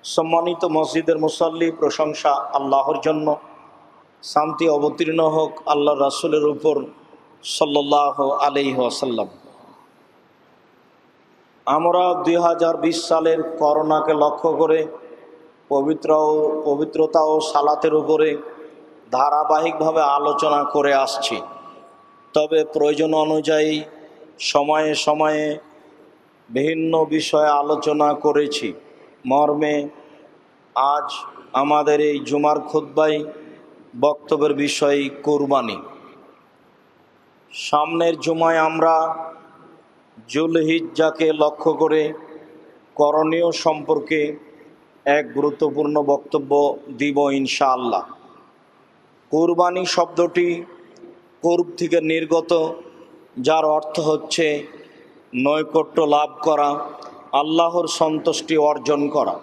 সম্মানিত মসজিদের মুসল্লি, প্রশংসা আল্লাহর জন্য, শান্তি অবতীর্ণ হোক আল্লাহ রাসূলের উপর সাল্লাল্লাহু আলাইহি ওয়াসাল্লাম। আমরা 2020 সালের করোনাকে লক্ষ্য করে পবিত্রতা ও সালাতের উপরে ধারাবাহিকভাবে আলোচনা করে আসছি। তবে প্রয়োজন অনুযায়ী সময়ে সময়ে বিভিন্ন বিষয়ে আলোচনা করেছি। মর্মে আজ আমাদের এই জুমার খুতবায় বক্তব্যের বিষয় কুরবানি। সামনের জুমায় আমরা জুলহিজ্জাকে লক্ষ্য করে করণীয় সম্পর্কে এক গুরুত্বপূর্ণ বক্তব্য দিব ইনশাআল্লাহ। কুরবানি শব্দটি কুরব থেকে নির্গত, যার অর্থ হচ্ছে নৈকট্য লাভ করা, আল্লাহর সন্তুষ্টি অর্জন করা।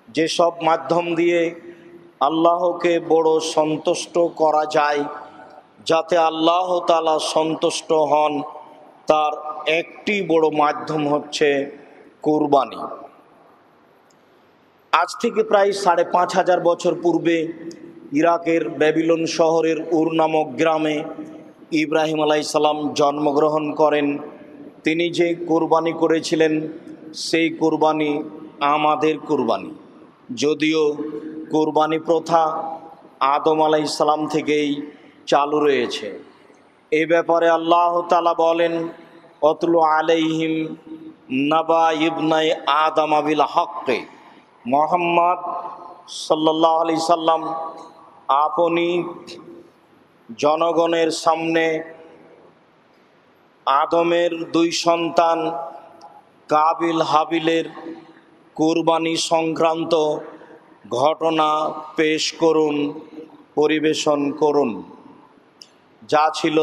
যেসব মাধ্যম দিয়ে আল্লাহকে বড় সন্তুষ্ট করা যায়, যাতে আল্লাহ তাআলা সন্তুষ্ট হন, তার একটি বড় মাধ্যম হচ্ছে কুরবানি। আজ থেকে প্রায় ৫,৫০০ বছর পূর্বে ইরাকের ব্যাবিলন শহরের উর নামক গ্রামে ইব্রাহিম আলাইহিস সালাম জন্মগ্রহণ করেন। তিনি যে কুরবানি করেছিলেন সেই কুরবানি আমাদের কুরবানি, যদিও কুরবানি প্রথা আদম আলাইহিস সালাম থেকেই চালু রয়েছে। এই ব্যাপারে আল্লাহ তাআলা বলেন, অতলু আলাইহিম নাবা ইবনাই আদম বিল হক। মুহাম্মদ সাল্লাল্লাহু আলাইহি সাল্লাম আপনি জনগণের সামনে আদমের দুই সন্তান কাবিল হাবিলের কুরবানি সংক্রান্ত ঘটনা পেশ করুন, পরিবেশন করুন, যা ছিল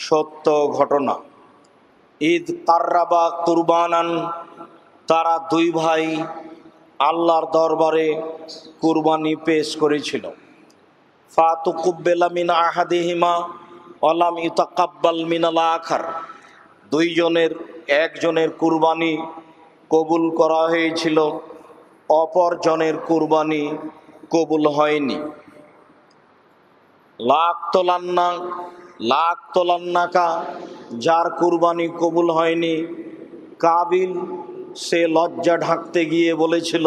সত্য ঘটনা। ঈদ কাররাবা কুরবানান, তারা দুই ভাই আল্লাহর দরবারে কুরবানি পেশ করেছিল। ফাতুকুব্বিলা মিন আহাদিহিমা ওয়ালাম ইউতাকাব্বাল মিনাল আখার, দুইজনের একজনের কুরবানি কবুল করা হয়েছিল, অপরজনের কুরবানি কবুল হয়নি। লাক তোলান্নাকা, যার কুরবানি কবুল হয়নি, কাবিল সে লজ্জা ঢাকতে গিয়ে বলেছিল,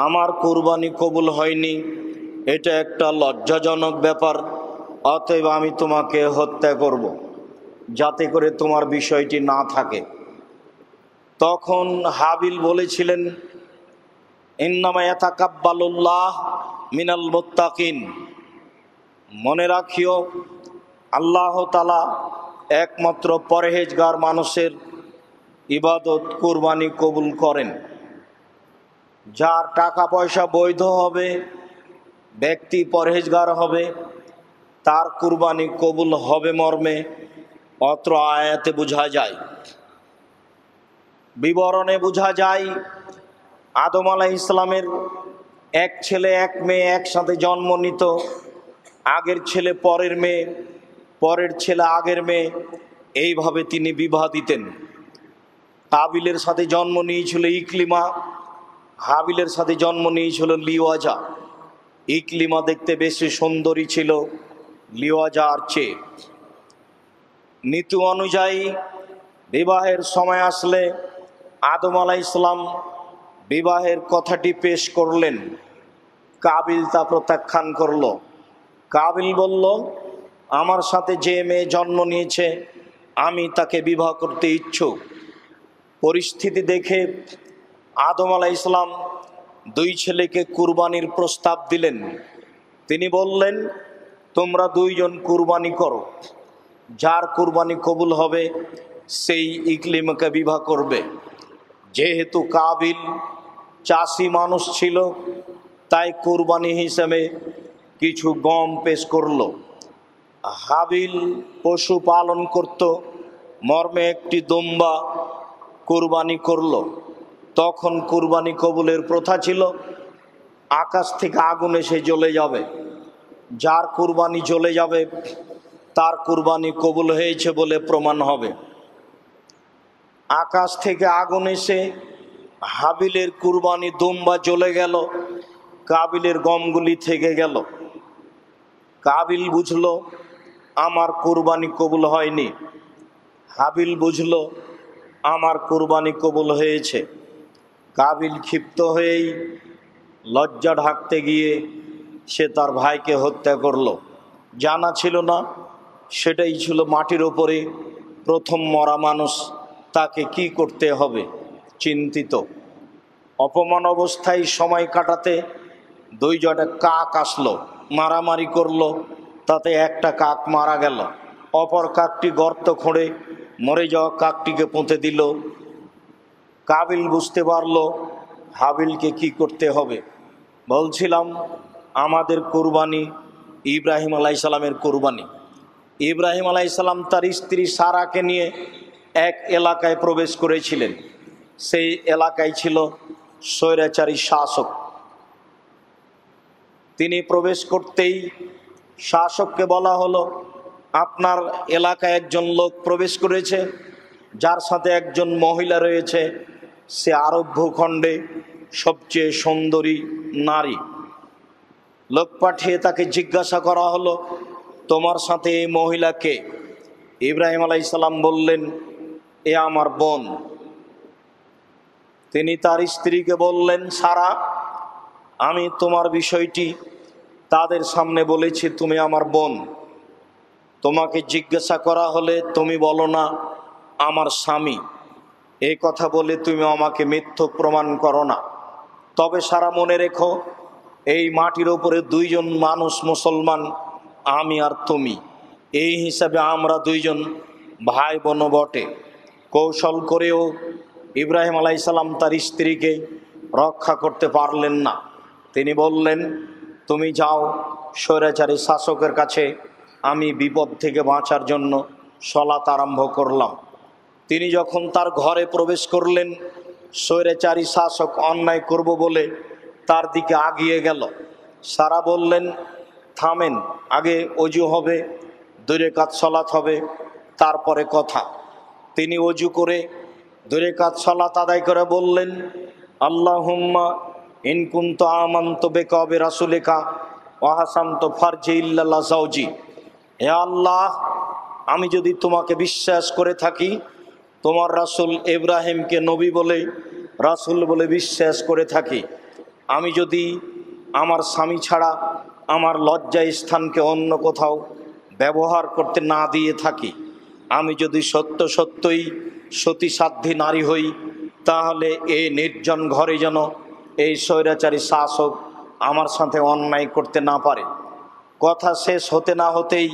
আমার কুরবানি কবুল হয়নি, এটা একটা লজ্জাজনক ব্যাপার, অতএব আমি তোমাকে হত্যা করব, যাতে করে তোমার বিষয়টি না থাকে। তখন হাবিল বলেছিলেন, ইন্নামা ইয়াতাকাব্বালুল্লাহ মিনাল মুত্তাকিন, মনে রাখিও আল্লাহ তাআলা একমাত্র পরহেজগার মানুষের ইবাদত কুরবানি কবুল করেন। যার টাকা পয়সা বৈধ হবে, ব্যক্তি পরহেজগার হবে, তার কুরবানি কবুল হবে মর্মে অত্র আয়াতে বোঝা যায়। বিবরণে বোঝা যায়, আদম আলাইহিস সালামের এক ছেলে এক মেয়ে একসাথে জন্ম নিত। আগের ছেলে পরের মেয়ে, পরের ছেলে আগের মেয়ে, এইভাবে তিনি বিবাহ দিতেন। কাবিলের সাথে জন্ম নিয়েছিল ইকলিমা, হাবিলের সাথে জন্ম নিয়েছিল লিওয়াজা। ইকলিমা দেখতে বেশি সুন্দরী ছিল লিওয়াজার চেয়ে। নীতি অনুযায়ী বিবাহের সময় আসলে আদম আলাইহিস সালাম বিবাহের কথাটি পেশ করলেন। কাবিল তা প্রত্যাখ্যান করল। কাবিল বলল, আমার সাথে যে মেয়ে জন্ম নিয়েছে আমি তাকে বিবাহ করতে ইচ্ছুক। পরিস্থিতি দেখে আদম আলাইহিস সালাম দুই ছেলেকে কুরবানির প্রস্তাব দিলেন। তিনি বললেন, তোমরা দুইজন কুরবানি করো, যার কুরবানি কবুল হবে সেই ইকলিমাকে বিবাহ করবে। যেহেতু কাবিল চাষি মানুষ ছিল, তাই কুরবানি হিসেবে কিছু গম পেশ করল। হাবিল পশু পালন করত, মর্মে একটি দুম্বা কুরবানি করল। তখন কুরবানি কবুলের প্রথা ছিল, আকাশ থেকে আগুন এসে জ্বলে যাবে, যার কুরবানি জ্বলে যাবে তার কুরবানি কবুল হয়েছে বলে প্রমাণ হবে। আকাশ থেকে আগুন এসে হাবিলের কুরবানি দুম্বা জ্বলে গেল, কাবিলের গমগুলি থেকে গেল। কাবিল বুঝলো আমার কুরবানি কবুল হয়নি, হাবিল বুঝলো আমার কুরবানি কবুল হয়েছে। কাবিল ক্ষিপ্ত হয়েই লজ্জা ঢাকতে গিয়ে সে তার ভাইকে হত্যা করলো। জানা ছিল না সেটাই ছিল মাটির ওপরে প্রথম মরা মানুষ, তাকে কি করতে হবে চিন্তিত। অপমান অবস্থায় সময় কাটাতে দুইজনে কাক আসলো, মারামারি করলো, তাতে একটা কাক মারা গেল। অপর কাকটি গর্ত খুঁড়ে মরে যাওয়া কাকটিকে পুঁতে দিল। কাবিল বুঝতে পারল হাবিলকে কি করতে হবে। বলছিলাম আমাদের কুরবানি ইব্রাহিম আলাইসাল্লামের কুরবানি। ইব্রাহিম আলাইসাল্লাম তার স্ত্রী সারাকে নিয়ে এক এলাকায় প্রবেশ করেছিলেন। সেই এলাকায় ছিল স্বৈরাচারী শাসক। তিনি প্রবেশ করতেই শাসককে বলা হলো, আপনার এলাকায় একজন লোক প্রবেশ করেছে, যার সাথে একজন মহিলা রয়েছে, সে আরব ভূখণ্ডে সবচেয়ে সুন্দরী নারী। লোক পাঠিয়ে তাকে জিজ্ঞাসা করা হলো, তোমার সাথে এই মহিলাকে? ইব্রাহিম আলাইসাল্লাম বললেন, এ আমার বোন। তিনি তার স্ত্রীকে বললেন, সারা, আমি তোমার বিষয়টি তাদের সামনে বলেছি, তুমি আমার বোন। তোমাকে জিজ্ঞাসা করা হলে তুমি বলো না আমার স্বামী। এই কথা বলে তুমি আমাকে মিথ্যক প্রমাণ করো না। তবে সারা মনে রেখো, এই মাটির ওপরে দুইজন মানুষ মুসলমান, আমি আর তুমি। এই হিসাবে আমরা দুইজন ভাই বোন বটে। কৌশল করেও ইব্রাহিম আলাইসাল্লাম তার স্ত্রীকে রক্ষা করতে পারলেন না। তিনি বললেন, তুমি যাও স্বৈরাচারী শাসকের কাছে, আমি বিপদ থেকে বাঁচার জন্য সলাত আরম্ভ করলাম। তিনি যখন তার ঘরে প্রবেশ করলেন, স্বৈরাচারী শাসক অন্যায় করব বলে তার দিকে আগিয়ে গেল। সারা বললেন, থামেন, আগে অজু হবে, 2 রাকাত সলাত হবে, তারপরে কথা। তিনি অজু করে 2 রাকাত সলাত আদায় করে বললেন, আল্লাহুম্মা ইন কুনতু আমানতু বিকা ওয়া বিরাসূলিকা ওয়া হাসানতু ফারজি ইল্লা যাওজি। হে আল্লাহ, আমি যদি তোমাকে বিশ্বাস করে থাকি, তোমার রাসূল ইব্রাহিমকে নবী বলে রাসূল বলে বিশ্বাস করে থাকি, আমি যদি আমার স্বামী ছাড়া আমার লজ্জায় স্থানকে অন্য কোথাও ব্যবহার করতে না দিয়ে থাকি, আমি যদি সত্যই সতীসাধ্যী নারী হই, তাহলে এই নির্জন ঘরে যেন এই স্বৈরাচারী শাসক আমার সাথে অন্যায় করতে না পারে। কথা শেষ হতে না হতেই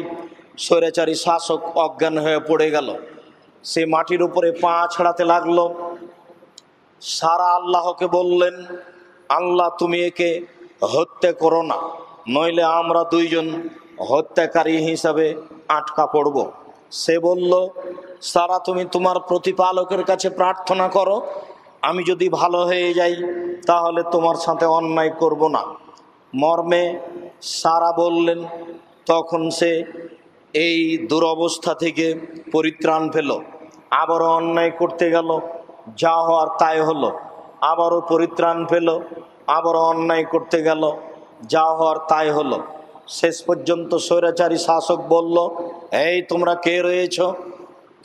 স্বৈরাচারী শাসক অজ্ঞান হয়ে পড়ে গেল। সে মাটির উপরে পা ছড়াতে লাগলো। সারা আল্লাহকে বললেন, আল্লাহ তুমি একে হত্যা করো না, নইলে আমরা দুইজন হত্যাকারী হিসাবে আটকা পড়ব। সে বলল, সারা তুমি তোমার প্রতিপালকের কাছে প্রার্থনা করো, আমি যদি ভালো হয়ে যাই তাহলে তোমার সাথে অন্যায় করব না মর্মে সারা বললেন। তখন সে এই দুরবস্থা থেকে পরিত্রাণ পেল। আবারও অন্যায় করতে গেল, যা হওয়ার তাই হলো। আবারও পরিত্রাণ পেল, আবারও অন্যায় করতে গেল, যা হওয়ার তাই হলো। শেষ পর্যন্ত স্বৈরাচারী শাসক বলল, এই তোমরা কে রয়েছ?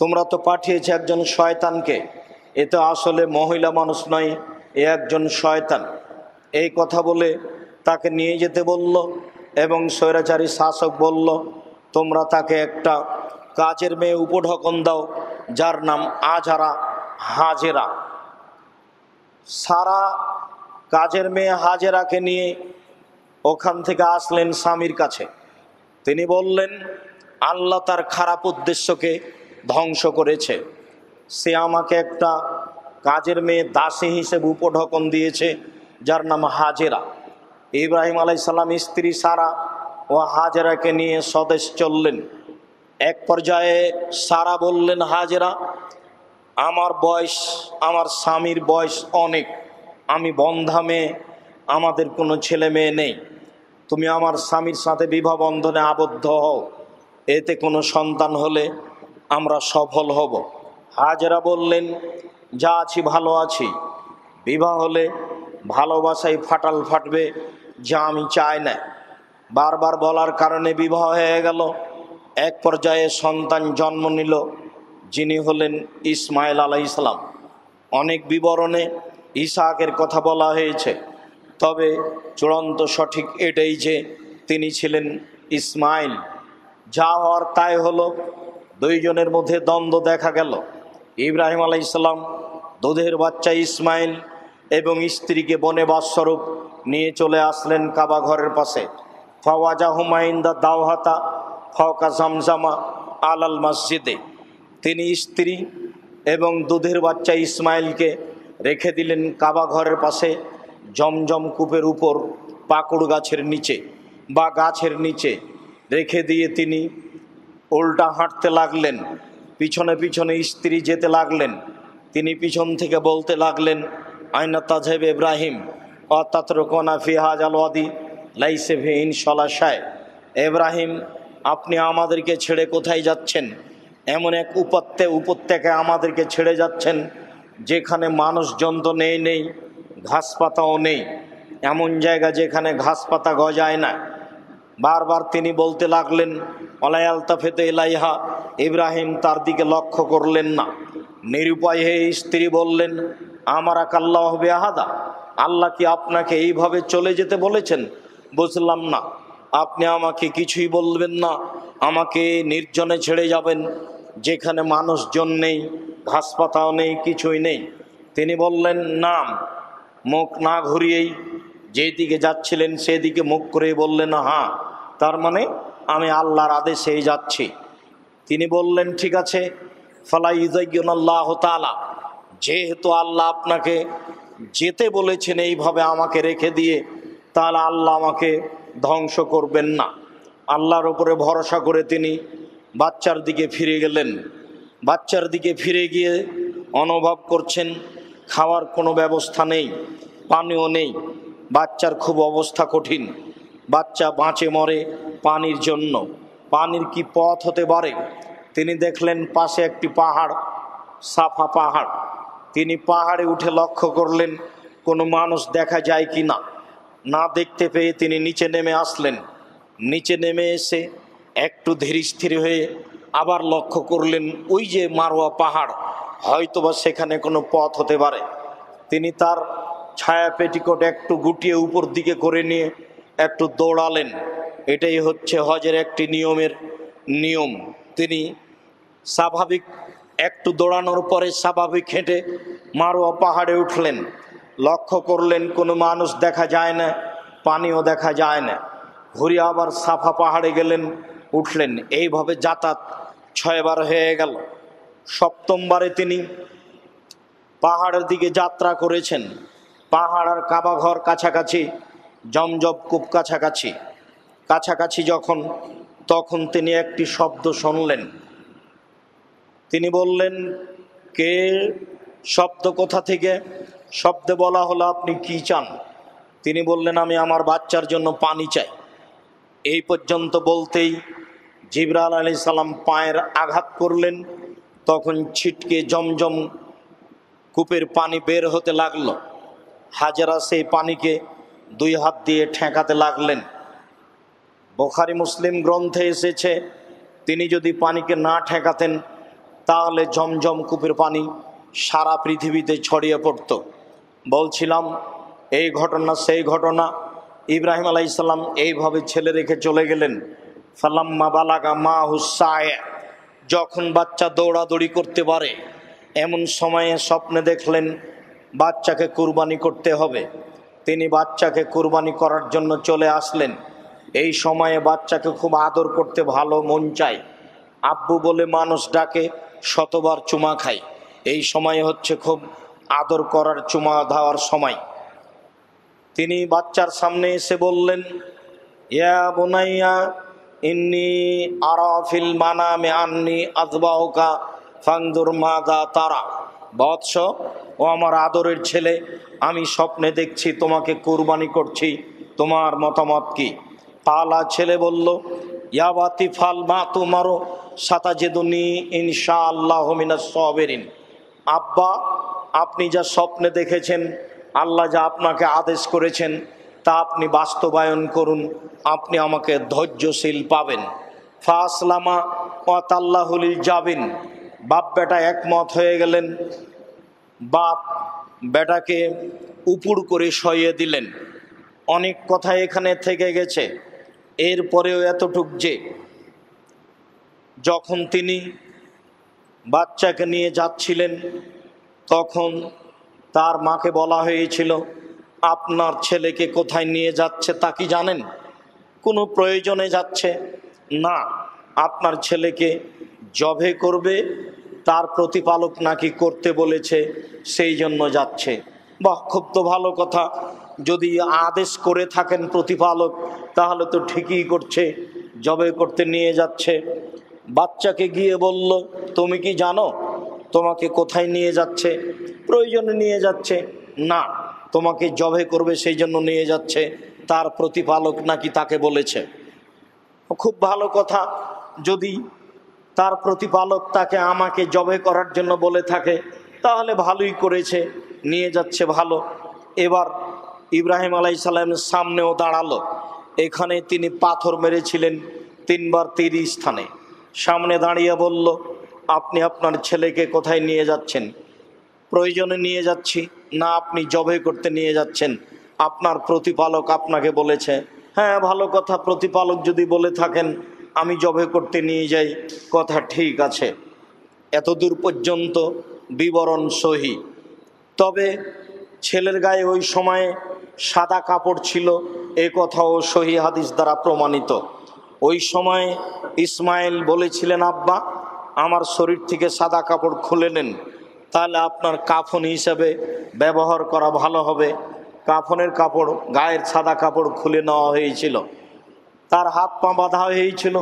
তোমরা তো পাঠিয়েছে একজন শয়তানকে, এ তো আসলে মহিলা মানুষ নয়, এ একজন শয়তান। এই কথা বলে তাকে নিয়ে যেতে বলল এবং স্বৈরাচারী শাসক বলল, তোমরা তাকে একটা কাজের মেয়ে উপঢকন দাও, যার নাম হাজেরা। সারা কাজের মেয়ে হাজেরাকে নিয়ে ওখান থেকে আসলেন স্বামীর কাছে। তিনি বললেন, আল্লাহ তার খারাপ উদ্দেশ্যকে ধ্বংস করেছে। সে আমাকে একটা কাজের মেয়ে দাসী হিসেবে উপঢকন দিয়েছে, যার নাম হাজেরা। ইব্রাহিম আলাইসাল্লাম স্ত্রী সারা ও হাজেরাকে নিয়ে স্বদেশ চললেন। এক পর্যায়ে সারা বললেন, হাজেরা, আমার বয়স, আমার স্বামীর বয়স অনেক, আমি বন্ধা মেয়ে, আমাদের কোনো ছেলে মেয়ে নেই। তুমি আমার স্বামীর সাথে বিবাহ বন্ধনে আবদ্ধ হও, এতে কোনো সন্তান হলে আমরা সফল হব। হাজেরা বললেন, যা আছি ভালো আছি, বিবাহ হলে ভালোবাসায় ফাটাল ফাটবে, যা আমি চাই না। বারবার বলার কারণে বিবাহ হয়ে গেল। এক পর্যায়ে সন্তান জন্ম নিল, যিনি হলেন ইসমাইল আলাইহিস সালাম। অনেক বিবরণে ইসহাকের কথা বলা হয়েছে, তবে চূড়ান্ত সঠিক এটাই যে তিনি ছিলেন ইসমাইল। যা হওয়ার তাই হলো। দুইজনের মধ্যে দ্বন্দ্ব দেখা গেল। ইব্রাহিম আলাইহিস সালাম দুধের বাচ্চা ইসমাইল এবং স্ত্রীকে বনে বাসস্বরূপ নিয়ে চলে আসলেন কাবা ঘরের পাশে। ফাওয়াজাহুমা ইনদা দাওহাতা ফাওকা জামজামা আলাল মসজিদে। তিনি স্ত্রী এবং দুধের বাচ্চা ইসমাইলকে রেখে দিলেন কাবা ঘরের পাশে জমজম কূপের উপর পাকুড় গাছের নিচে বা গাছের নিচে রেখে দিয়ে তিনি উল্টা হাঁটতে লাগলেন। পিছনে পিছনে স্ত্রী যেতে লাগলেন। তিনি পিছন থেকে বলতে লাগলেন, আইনা তাজহেব ইব্রাহিম অতাতরুকুনা ফি হাযাল ওয়াদি লাইসা ফিহি ইনশাআল্লাহ শায়। ইব্রাহিম, আপনি আমাদেরকে ছেড়ে কোথায় যাচ্ছেন? এমন এক উপত্যকায় আমাদেরকে ছেড়ে যাচ্ছেন যেখানে মানুষজন তো নেই, ঘাস পাতাও নেই, এমন জায়গা যেখানে ঘাস পাতা গজায় না। বারবার তিনি বলতে লাগলেন, ওয়ালা ইয়ালতাফিতু ইলাইহা। ইব্রাহিম তার দিকে লক্ষ্য করলেন না। নিরুপায় হয়ে স্ত্রী বললেন, আমারাকাল্লাহু বিআহাদা, আল্লাহ কি আপনাকে এইভাবে চলে যেতে বলেছেন? বুঝলাম না, আপনি আমাকে কিছুই বলবেন না, আমাকে নির্জনে ছেড়ে যাবেন যেখানে মানুষজন নেই, ঘাস পাতাও নেই, কিছুই নেই। তিনি বললেন, নাম। মুখ না ঘুরিয়েই যেদিকে যাচ্ছিলেন সেদিকে মুখ করে বললেন, হ্যাঁ, তার মানে আমি আল্লাহর আদেশেই যাচ্ছি। তিনি বললেন, ঠিক আছে, ফালা ইউযায়্যিনুল্লাহু তাআলা, যেহেতু আল্লাহ আপনাকে যেতে বলেছেন এইভাবে আমাকে রেখে দিয়ে, তাহলে আল্লাহ আমাকে ধ্বংস করবেন না। আল্লাহর উপরে ভরসা করে তিনি বাচ্চার দিকে ফিরে গেলেন। বাচ্চার দিকে ফিরে গিয়ে অনুভব করছেন খাওয়ার কোনো ব্যবস্থা নেই, পানিও নেই। বাচ্চার খুব অবস্থা কঠিন। বাচ্চা বাঁচে মরে পানির জন্য। পানির কি পথ হতে পারে? তিনি দেখলেন পাশে একটি পাহাড়, সাফা পাহাড়। তিনি পাহাড়ে উঠে লক্ষ্য করলেন কোনো মানুষ দেখা যায় কি না। না দেখতে পেয়ে তিনি নিচে নেমে আসলেন। নিচে নেমে এসে একটু ধীর স্থির হয়ে আবার লক্ষ্য করলেন ওই যে মারোয়া পাহাড়, হয়তোবা সেখানে কোনো পথ হতে পারে। তিনি তার ছায়া পেটিকোট একটু গুটিয়ে উপর দিকে করে নিয়ে একটু দৌড়ালেন। এটাই হচ্ছে হজের একটি নিয়ম। তিনি স্বাভাবিক একটু দৌড়ানোর পরে স্বাভাবিক হেঁটে মারোয়া পাহাড়ে উঠলেন। লক্ষ্য করলেন কোনো মানুষ দেখা যায় না, পানিও দেখা যায় না। ঘুরে আবার সাফা পাহাড়ে গেলেন, উঠলেন। এইভাবে যাতায়াত 6 বার হয়ে গেল। 7ম বারে তিনি পাহাড়ের দিকে যাত্রা করেছেন। পাহাড় আর কাবা ঘর কাছাকাছি, জমজম কূপ কাছাকাছি তখন তিনি একটি শব্দ শুনলেন। তিনি বললেন, কে? শব্দ কোথা থেকে? শব্দে বলা হলো, আপনি কি চান? তিনি বললেন, আমি আমার বাচ্চার জন্য পানি চাই। এই পর্যন্ত বলতেই জিবরাইল আলাইহিস সালাম পায়ের আঘাত করলেন। তখন ছিটকে জমজম কূপের পানি বের হতে লাগলো। হাজেরা সেই পানিকে 2 হাত দিয়ে ঠেকাতে লাগলেন। বুখারী মুসলিম গ্রন্থে এসেছে, তিনি যদি পানিকে না ঠেকাতেন তাহলে জমজম কূপের পানি সারা পৃথিবীতে ছড়িয়ে পড়ত। বলছিলাম এই ঘটনা সেই ঘটনা। ইব্রাহিম আলাইহিস সালাম এইভাবে ছেলে রেখে চলে গেলেন। ফালাম্মা বালাগা মাহু সায়, যখন বাচ্চা দৌড়াদৌড়ি করতে পারে এমন সময়ে স্বপ্নে দেখলেন বাচ্চাকে কুরবানি করতে হবে। তিনি বাচ্চাকে কুরবানি করার জন্য চলে আসলেন। এই সময়ে বাচ্চাকে খুব আদর করতে ভালো মন চায়। আব্বু বলে মানুষ ডাকে, শতবার চুমা খায়। এই সময় হচ্ছে খুব আদর করার, চুমা দেওয়ার সময়। তিনি বাচ্চার সামনে এসে বললেন, ইয়া বুনাইয়া ইন্নী আরা ফিল মানামি আন্নী আযবাহুকা ফানজুর মাযা তারা। বৎস, ও আমার আদরের ছেলে, আমি স্বপ্নে দেখছি তোমাকে কুরবানি করছি, তোমার মতামত কি? পালা ছেলে বলল, ইয়া বাতি ফাল মা তুমারো সাতাজিদুনি ইনশাআল্লাহু মিনাস সাবিরিন। আব্বা, আপনি যা স্বপ্নে দেখেছেন আল্লাহ যা আপনাকে আদেশ করেছেন তা আপনি বাস্তবায়ন করুন, আপনি আমাকে ধৈর্যশীল পাবেন। ফাসলামা ওয়াতাল্লাহুল জাবিন, বাপ বেটা একমত হয়ে গেলেন। বাপ বেটাকে উপুড় করে সইয়ে দিলেন। অনেক কথা এখানে থেকে গেছে, এরপরেও এতটুক যে যখন তিনি বাচ্চাকে নিয়ে যাচ্ছিলেন তখন তার মাকে বলা হয়েছিল, আপনার ছেলেকে কোথায় নিয়ে যাচ্ছে তা কি জানেন? কোনো প্রয়োজনে যাচ্ছে না, আপনার ছেলেকে জবে করবে, তার প্রতিপালক নাকি করতে বলেছে, সেই জন্য যাচ্ছে। বাহ, খুব তো ভালো কথা। যদি আদেশ করে থাকেন প্রতিপালক তাহলে তো ঠিকই করছে, জবে করতে নিয়ে যাচ্ছে। বাচ্চাকে গিয়ে বলল, তুমি কি জানো তোমাকে কোথায় নিয়ে যাচ্ছে? প্রয়োজনে নিয়ে যাচ্ছে না, তোমাকে জবে করবে সেই জন্য নিয়ে যাচ্ছে, তার প্রতিপালক নাকি তাকে বলেছে। খুব ভালো কথা, যদি তার প্রতিপালক তাকে আমাকে জবে করার জন্য বলে থাকে তাহলে ভালোই করেছে, নিয়ে যাচ্ছে ভালো। এবার ইব্রাহিম আলাইহিস সালামের সামনেও দাঁড়ালো। এখানে তিনি পাথর মেরেছিলেন 3 বার 3 স্থানে। সামনে দাঁড়িয়ে বলল, আপনি আপনার ছেলেকে কোথায় নিয়ে যাচ্ছেন? প্রয়োজনে নিয়ে যাচ্ছি না, আপনি জবে করতে নিয়ে যাচ্ছেন, আপনার প্রতিপালক আপনাকে বলেছে। হ্যাঁ, ভালো কথা, প্রতিপালক যদি বলে থাকেন আমি জবে করতে নিয়ে যাই, কথা ঠিক আছে। এতদূর পর্যন্ত বিবরণ সহি। তবে ছেলের গায়ে ওই সময়ে সাদা কাপড় ছিল, এ কথাও সহি হাদিস দ্বারা প্রমাণিত। ওই সময় ইসমাইল বলেছিলেন, আব্বা আমার শরীর থেকে সাদা কাপড় খুলে নেন, তাহলে আপনার কাফন হিসাবে ব্যবহার করা ভালো হবে। কাফনের কাপড়, গায়ের সাদা কাপড় খুলে নেওয়া হয়েছিল, তার হাত পা বাঁধা হয়েছিল,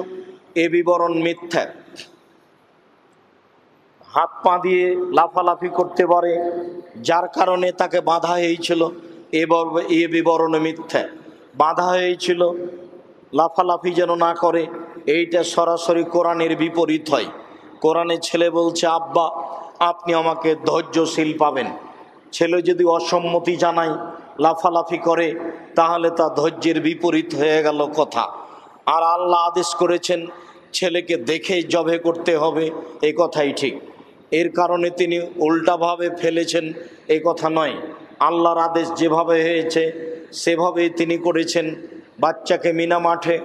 এ বিবরণ মিথ্যা। হাত পা দিয়ে লাফালাফি করতে পারে, যার কারণে তাকে বাঁধা হয়েছিল, এ বিবরণ মিথ্যা। বাঁধা হয়েছিল লাফালাফি যেন না করে, এইটা সরাসরি কোরআনের বিপরীত হয়। কোরআনে ছেলে বলছে, আব্বা আপনি আমাকে ধৈর্যশীল পাবেন। ছেলে যদি অসম্মতি জানায়, লাফালাফি করে, তাহলে তা ধৈর্যের বিপরীত হয়ে গেল কথা। আর আল্লাহ আদেশ করেছেন ছেলেকে দেখে জবে করতে হবে, এ কথাই ঠিক। এর কারণে তিনি উল্টাভাবে ফেলেছেন এ কথা নয়। আল্লাহর আদেশ যেভাবে হয়েছে সেভাবেই তিনি করেছেন। বাচ্চাকে মিনা মাঠে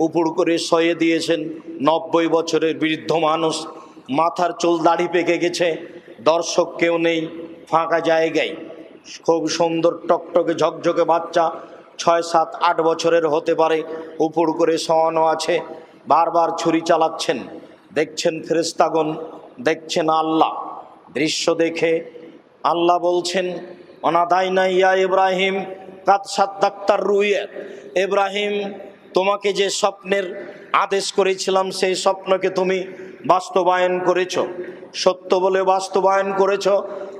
উপুড় করে সয়ে দিয়েছেন। 90 বছরের বৃদ্ধ মানুষ, মাথার চুল দাড়ি পেকে গেছে, দর্শক কেউ নেই, ফাঁকা জায়গায়। খুব সুন্দর টকটকে ঝকঝকে বাচ্চা, 6, 7, 8 বছরের হতে পারে, উপুড় করে শোয়ানো আছে। বারবার ছুরি চালাচ্ছেন, দেখছেন ফেরেশতাগণ, দেখছেন আল্লাহ। দৃশ্য দেখে আল্লাহ বলছেন, অনাদাইনা ইয়া ইব্রাহিম কাদ সাদ্দাক্তার রুইয়া। ইব্রাহিম, তোমাকে যে স্বপ্নের আদেশ করেছিলাম সেই স্বপ্নকে তুমি বাস্তবায়ন করেছ, সত্য বলে বাস্তবায়ন করেছ।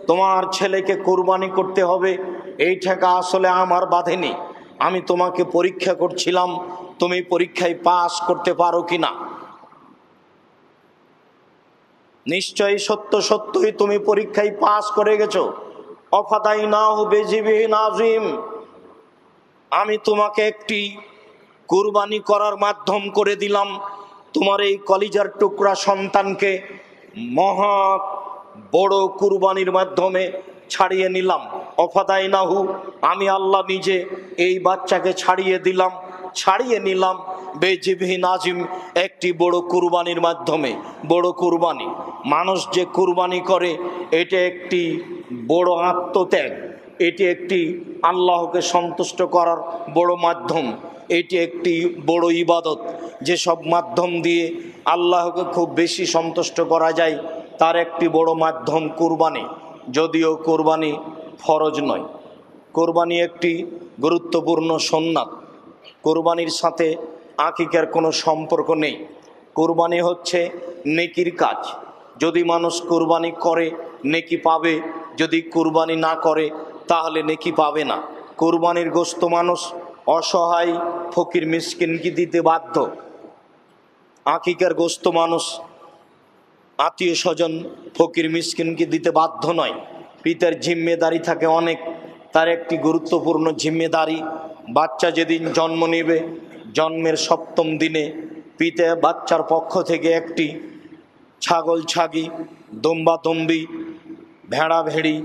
তোমার ছেলেকে কুরবানি করতে হবে, এই ঠেকা আসলে আমার বাঁধেনি। আমি তোমাকে পরীক্ষা করছিলাম, তুমি পরীক্ষায় পাস করতে পারো কিনা। নিশ্চয়ই সত্যই তুমি পরীক্ষায় পাস করে গেছো। অফাদাইনাহু বিযিবহিন আযীম, আমি তোমাকে একটি কুরবানি করার মাধ্যম করে দিলাম। তোমার এই কলিজার টুকরা সন্তানকে মহা বড় কুরবানির মাধ্যমে ছাড়িয়ে নিলাম। অফাদাইনাহু, আমি আল্লাহ নিজে এই বাচ্চাকে ছাড়িয়ে নিলাম বেজিবহিন আযীম, একটি বড় কুরবানির মাধ্যমে। বড় কুরবানি, মানুষ যে কুরবানি করে এটা একটি বড় আত্মত্যাগ, এটি একটি আল্লাহকে সন্তুষ্ট করার বড় মাধ্যম, এটি একটি বড় ইবাদত। যেসব মাধ্যম দিয়ে আল্লাহকে খুব বেশি সন্তুষ্ট করা যায় তার একটি বড় মাধ্যম কুরবানি। যদিও কুরবানি ফরজ নয়, কুরবানি একটি গুরুত্বপূর্ণ সুন্নাত। কুরবানির সাথে আকিকার কোনো সম্পর্ক নেই। কুরবানি হচ্ছে নেকির কাজ। যদি মানুষ কুরবানি করে নেকি পাবে, যদি কুরবানি না করে তাহলে নেকি পাবে না। কুরবানির গোশত মানুষ অসহায় ফকির মিসকিনকে দিতে বাধ্য। আকিকার গোশত মানুষ আত্মীয় স্বজন ফকির মিসকিনকে দিতে বাধ্য নয়। পিতার জিম্মেদারি থাকে অনেক, তার একটি গুরুত্বপূর্ণ জিম্মেদারি, বাচ্চা যেদিন জন্ম নেবে জন্মের 7ম দিনে পিতা বাচ্চার পক্ষ থেকে একটি ছাগল ছাগি, দম্বা দম্বি, ভেড়া ভেড়ি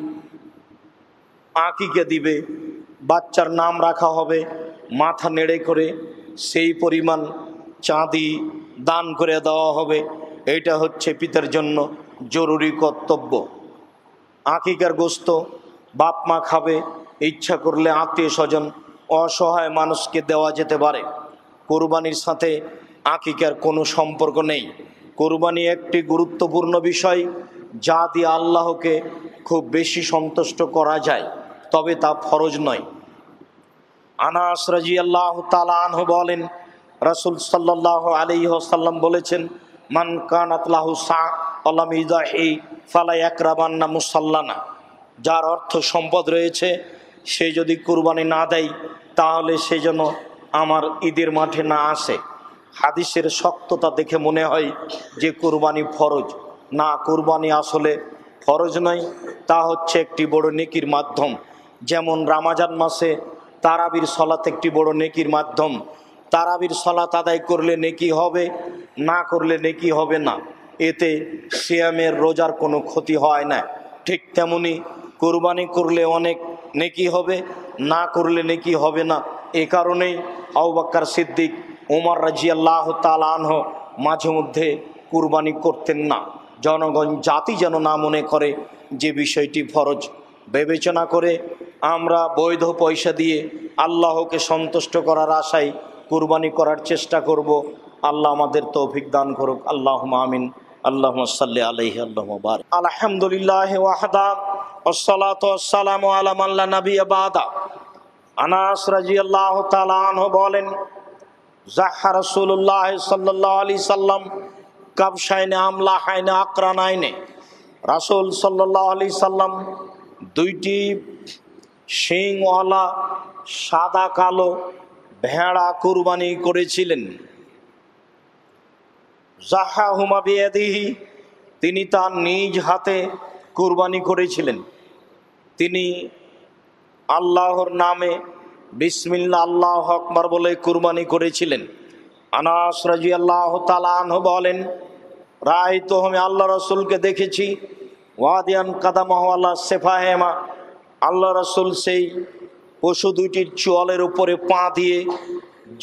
আঁকিকে দিবে, বাচ্চার নাম রাখা হবে, মাথা নেড়ে করে সেই পরিমাণ চাঁদি দান করে দেওয়া হবে। এটা হচ্ছে পিতার জন্য জরুরি কর্তব্য। আকিকার গোস্ত বাপ মা খাবে, ইচ্ছা করলে আত্মীয় স্বজন অসহায় মানুষকে দেওয়া যেতে পারে। কোরবানির সাথে আকিকার কোনো সম্পর্ক নেই। কোরবানি একটি গুরুত্বপূর্ণ বিষয়, যা দিয়ে আল্লাহকে খুব বেশি সন্তুষ্ট করা যায়, তবে তা ফরজ নয়। আনাস রাদিয়াল্লাহু তাআলা আনহু বলেন, রাসূল সাল্লাল্লাহু আলাইহি ওয়াসাল্লাম বলেছেন, মান কানাত লাহু সা আলাম ইদাহি ফালা ইয়াকরাবান্না মুসাল্লানা। যার অর্থ সম্পদ রয়েছে, সে যদি কুরবানি না দেয় তাহলে সে যেন আমার ঈদের মাঠে না আসে। হাদিসের শক্ততা দেখে মনে হয় যে কুরবানি ফরজ। না, কুরবানি আসলে ফরজ নয়, তা হচ্ছে একটি বড় নেকির মাধ্যম। যেমন রমজান মাসে তারাবির সলাত একটি বড় নেকির মাধ্যম। তারাবির সলাত আদায় করলে নেকি হবে, না করলে নেকি হবে না। এতে সিয়ামের রোজার কোনো ক্ষতি হয় না। ঠিক তেমনি কুরবানি করলে অনেক নেকি হবে, না করলে নেকি হবে না। এ কারণেই আবু বকর সিদ্দিক, ওমর রাদিয়াল্লাহু তাআলা আনহু মাঝে মধ্যে কুরবানি করতেন না। জনগণ জাতি যেন না মনে করে যে বিষয়টি ফরজ। বিবেচনা করে আমরা বৈধ পয়সা দিয়ে আল্লাহকে সন্তুষ্ট করার আশায় কুরবানি করার চেষ্টা করব। আল্লাহ আমাদের তৌফিক দান করুক। আল্লাহুম্মা আমিন। আল্লাহুম্মা সাল্লি আলাইহি আল্লাহুম্মা বারিক। আলহামদুলিল্লাহি ওয়াহদা ওয়াসসালাতু ওয়াসসালামু আলা মান লা নাবিয়্যা বাদা। আনাস রাদিয়াল্লাহু তাআলা আনহু বলেন, যাহা রাসূলুল্লাহ সাল্লাল্লাহু আলাইহি সাল্লাম কাবশাইনে আমলাহাইনে আকরানাইনে। রাসূল সাল্লাল্লাহু আলাইহি সাল্লাম 2টি শিংওয়ালা সাদা কালো ভেড়া কুরবানি করেছিলেন। যাহাহুমা বিয়াদিহি, তিনি তার নিজ হাতে কুরবানি করেছিলেন। তিনি আল্লাহর নামে বিসমিল্লাহ আল্লাহু আকবার বলে কুরবানি করেছিলেন। আনাস রাদিয়াল্লাহু তাআলা আনহু বলেন, রাআইতু, আমি আল্লাহ রাসূলকে দেখেছি, ওয়াদিয়ান কাদামাহু আলা সিফাহিমা, আল্লাহ রাসূল সেই পশু 2টির চোয়ালের উপরে পা দিয়ে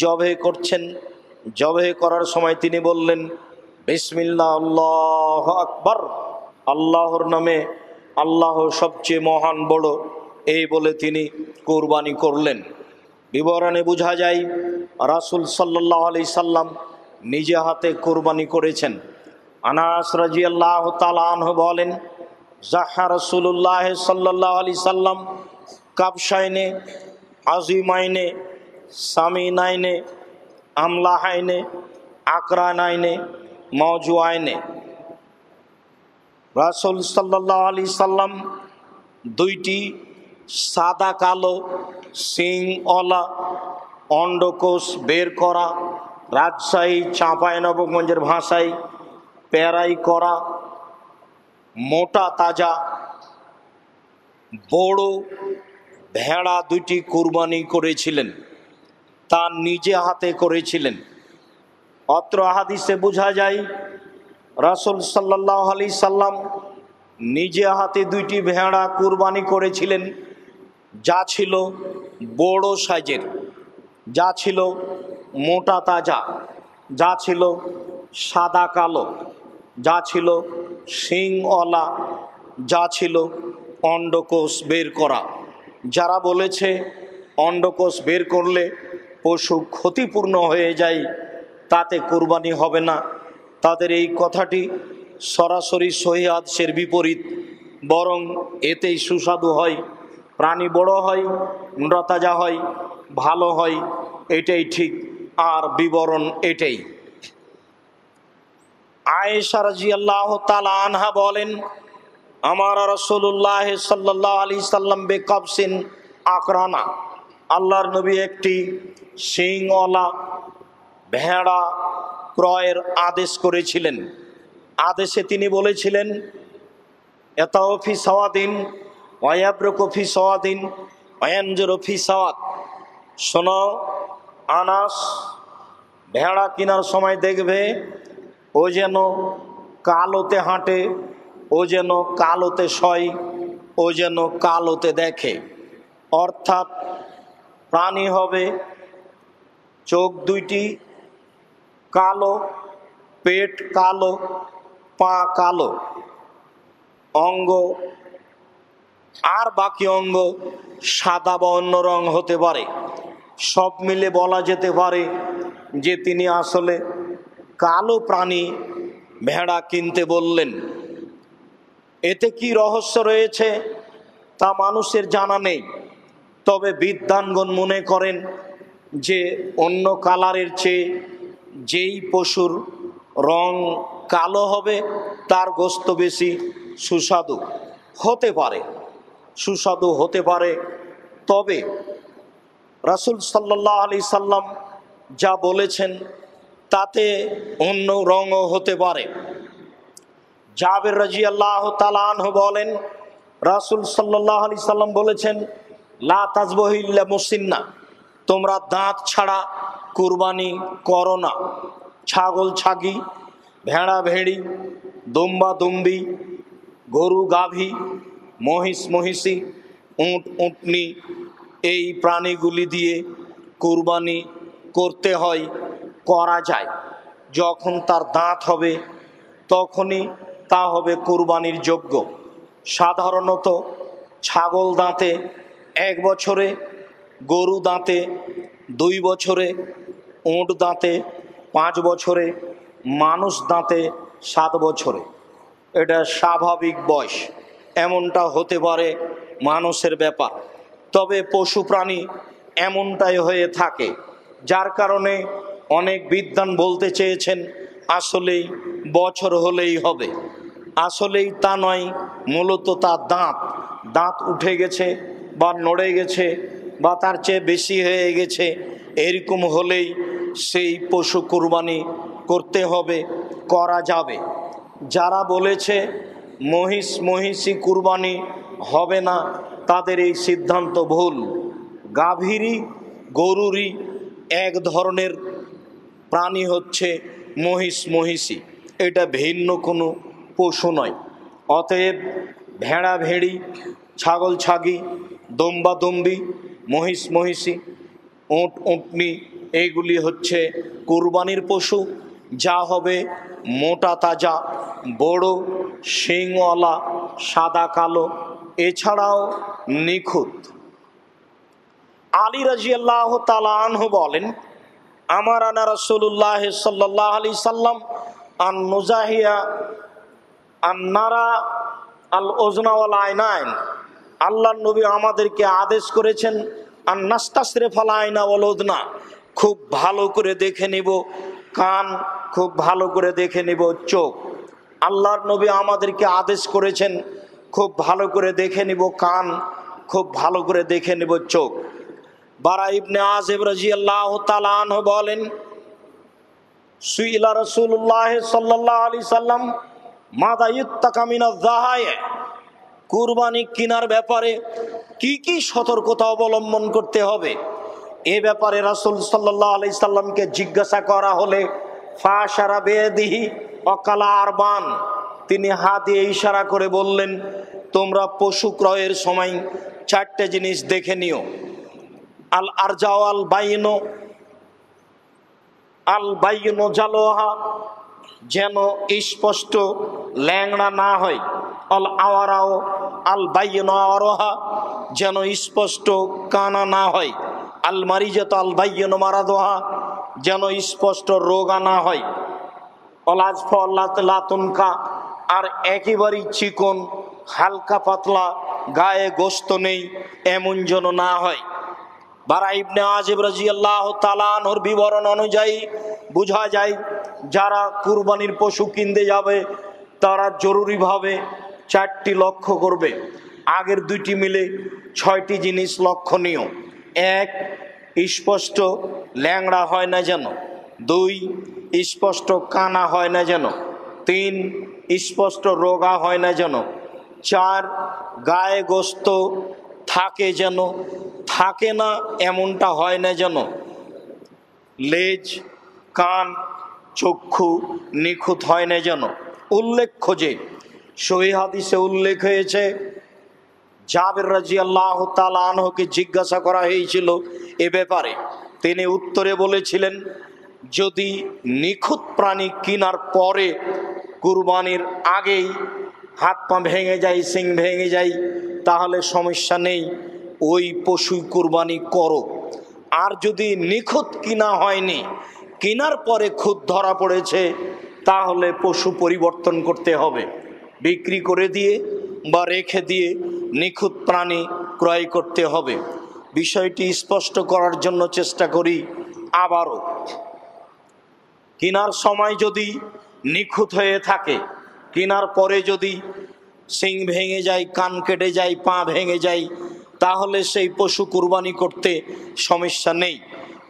জবে করছেন। জবে করার সময় তিনি বললেন, বিসমিল্লাহ আল্লাহু আকবার, আল্লাহর নামে, আল্লাহ সবচেয়ে মহান বড়, এই বলে তিনি কুরবানি করলেন। বিবরণে বোঝা যায় রাসূল সাল্লাল্লাহু আলাইহি সাল্লাম নিজে হাতে কুরবানি করেছেন। আনাস রাদিয়াল্লাহু তাআলা আনহু বলেন, যাহা রাসূলুল্লাহ সাল্লাল্লাহু আলাইহি সাল্লাম কাবশাইনে আজিমাইনে সামিনাইনে আমলাহাইনে আকরানাইনে মওজুআইনে। রাসূল সাল্লাল্লাহু আলাইহি সাল্লাম 2টি সাদা কালো সিংওয়ালা অন্ডকোষ বের করা, রাজশাহী চাঁপাইনবাবগঞ্জের ভাষায় পেরাই করা, মোটা তাজা বড় ভেড়া 2টি কুরবানি করেছিলেন। তার নিজে হাতে করেছিলেন। অত্র হাদিসে বোঝা যায় রাসূল সাল্লাল্লাহু আলাইহি সাল্লাম নিজে হাতে 2টি ভেড়া কুরবানি করেছিলেন, যা ছিল বড় সাইজের, যা ছিল মোটা তাজা, যা ছিল সাদা কালো, যা ছিল শিংওয়ালা, যা ছিল অন্ডকোষ বের করা। যারা বলেছে অন্ডকোষ বের করলে পশু ক্ষতিপূর্ণ হয়ে যায়, তাতে কুরবানি হবে না, তাদের এই কথাটি সরাসরি সহিহ হাদিসের বিপরীত। বরং এতেই সুস্বাদু হয়, প্রাণী বড় হয়, মোটাতাজা হয়, ভালো হয়, এটাই ঠিক। আর বিবরণ এটাই। আয়েশা রাদিয়াল্লাহু তাআলা আনহা বলেন, আমার রাসূলুল্লাহ সাল্লাল্লাহু আলাইহি সাল্লাম বেকাবসিন আকরানা, আল্লাহর নবী একটি শিংওয়ালা ভেড়া ক্রয়ের আদেশ করেছিলেন। আদেশে তিনি বলেছিলেন, এতাও ফি সাওয়াদিন ওয়ায়াবরুকু ফি সাওয়াদিন ওয়ানজুরু ফি সাওয়াত, শোনো আনাস ভেড়া কেনার সময় দেখবে ও যেন কালোতে হাঁটে, ও যেন কালোতে শয়, ও যেন কালোতে দেখে। অর্থাৎ প্রাণী হবে চোখ দুইটি কালো, পেট কালো, পা কালো, অঙ্গ আর বাকি অঙ্গ সাদা বা অন্য রং হতে পারে। সব মিলে বলা যেতে পারে যে তিনি আসলে কালো প্রাণী ভেড়া কিনতে বললেন। এতে কি রহস্য রয়েছে তা মানুষের জানা নেই, তবে বিদ্বানগণ মনে করেন যে অন্য কালারের চেয়ে যেই পশুর রং কালো হবে তার গোশত বেশি সুস্বাদু হতে পারে, সুস্বাদু হতে পারে। তবে রাসূল সাল্লাল্লাহু আলাইহি সাল্লাম যা বলেছেন তাতে অন্য রঙও হতে পারে। জাবের রাদিয়াল্লাহু তাআলা আনহু বলেন, রাসূল সাল্লাল্লাহু আলাইহি সাল্লাম বলেছেন, লা তাযবাহু ইল্লা মুসিন্না, তোমরা দাঁত ছাড়া কুরবানি করো না। ছাগল ছাগি, ভেড়া ভেড়ি, দুম্বা দুম্বি, গরু গাভী, মহিষ মহিষী, উট উটনি, এই প্রাণীগুলি দিয়ে কুরবানি করতে হয়, করা যায়। যখন তার দাঁত হবে তখনই তা হবে কুরবানির যোগ্য। সাধারণত ছাগল দাঁতে 1 বছরে, গরু দাঁতে 2 বছরে, উট দাঁতে 5 বছরে, মানুষ দাঁতে 7 বছরে। এটা স্বাভাবিক বয়স, এমনটা হতে পারে মানুষের ব্যাপার। তবে পশু প্রাণী এমনটাই হয়ে থাকে, যার কারণে অনেক বিদ্বান বলতে চেয়েছেন আসলেই বছর হলেই হবে। আসলেই তা নয়, মূলত তার দাঁত উঠে গেছে বা নড়ে গেছে বা তার চেয়ে বেশি হয়ে গেছে, এরকম হলেই সেই পশু কুরবানি করতে হবে, করা যাবে। যারা বলেছে মহিষ মহিষী কুরবানি হবে না, তাদের এই সিদ্ধান্ত ভুল। গাভীরই গরুরই এক ধরনের প্রাণী হচ্ছে মহিষ মহিষী, এটা ভিন্ন কোনো পশু নয়। অতএব ভেড়া ভেড়ি, ছাগল ছাগি, দুম্বা দুম্বি, মহিষ মহিষী, উট উটনি, এইগুলি হচ্ছে কুরবানির পশু, যা হবে মোটা তাজা, বড়, শিংওয়ালা, সাদা কালো, এছাড়াও নিখুঁত। আলী রাদিয়াল্লাহু তাআলা আনহু বলেন, আমারানা রাসূলুল্লাহ সাল্লাল্লাহু আলাইহি সাল্লাম আন নুজাহিয়া আন নারা আল উযনা ওয়াল আইনাইন, আল্লাহর নবী আমাদেরকে আদেশ করেছেন আন নাস্তাসরিফাল আইনা ওয়াল উযনা, খুব ভালো করে দেখে নিব কান, খুব ভালো করে দেখে নিব চোখ। আল্লাহর নবী আমাদেরকে আদেশ করেছেন খুব ভালো করে দেখে নিব কান, খুব ভালো করে দেখে নিব চোখ। বারা ইবনে আযিব রাদিয়াল্লাহু তাআলা আনহু বলেন, সুইলা রাসূলুল্লাহ সাল্লাল্লাহু আলাইহি সাল্লাম মাযা ইত্তাকা মিনাজ যাহায়ে, কুরবানি কেনার ব্যাপারে কি কি সতর্কতা অবলম্বন করতে হবে, এ ব্যাপারে রাসূল সাল্লাল্লাহু আলাইহি সাল্লামকে জিজ্ঞাসা করা হলে ফাশারা বিয়াদিহি ওয়াকালা আরবান, তিনি হাত দিয়ে ইশারা করে বললেন, তোমরা পশু ক্রয়ের সময় 4টে জিনিস দেখে নিও। আল আরজাও আল বাইনো জালোহা, যেন স্পষ্ট ল্যাংড়া না হয়। আল আওয়ারাও আল বাইনো আওয়ারহা, যেন স্পষ্ট কানা না হয়। আল মারিজাত আল বাইনো মারাদোহা, যেন স্পষ্ট রোগা না হয়। অল আজফা লাতুনকা, আর একেবারেই চিকন হালকা পাতলা, গায়ে গোস্ত নেই, এমন যেন না হয়। বারা ইবনে আযিব রাদিয়াল্লাহু তাআলা আনহুর বিবরণ অনুযায়ী বোঝা যায়, যারা কুরবানির পশু কিনতে যাবে তারা জরুরিভাবে 4টি লক্ষ্য করবে। আগের 2টি মিলে 6টি জিনিস লক্ষণীয়। 1, স্পষ্ট ল্যাংড়া হয় না যেন। 2, স্পষ্ট কানা হয় না যেন। 3, স্পষ্ট রোগা হয় না যেন। 4, গায়ে গোস্ত থাকে যেন। থাকে না এমনটা হয় না যেন। লেজ, কান, চক্ষু নিখুঁত হয় না যেন। উল্লেখ্য যে সহিহ হাদিসে উল্লেখ হয়েছে, জাবের রাদিয়াল্লাহু তাআলা আনহুকে জিজ্ঞাসা করা হয়েছিল এ ব্যাপারে, তিনি উত্তরে বলেছিলেন, যদি নিখুঁত প্রাণী কেনার পরে কুরবানির আগেই হাত পা ভেঙে যায়, শিং ভেঙে যায়, তাহলে সমস্যা নেই, ওই পশু কুরবানি করো। আর যদি নিখুঁত কিনা হয়নি, কেনার পরে খুঁত ধরা পড়েছে, তাহলে পশু পরিবর্তন করতে হবে। বিক্রি করে দিয়ে বা রেখে দিয়ে নিখুঁত প্রাণী ক্রয় করতে হবে। বিষয়টি স্পষ্ট করার জন্য চেষ্টা করি আবারও। কেনার সময় যদি নিখুঁত হয়ে থাকে, কেনার পরে যদি শিং ভেঙে যায়, কান কেটে যায়, পা ভেঙে যায়, তাহলে সেই পশু কুরবানি করতে সমস্যা নেই।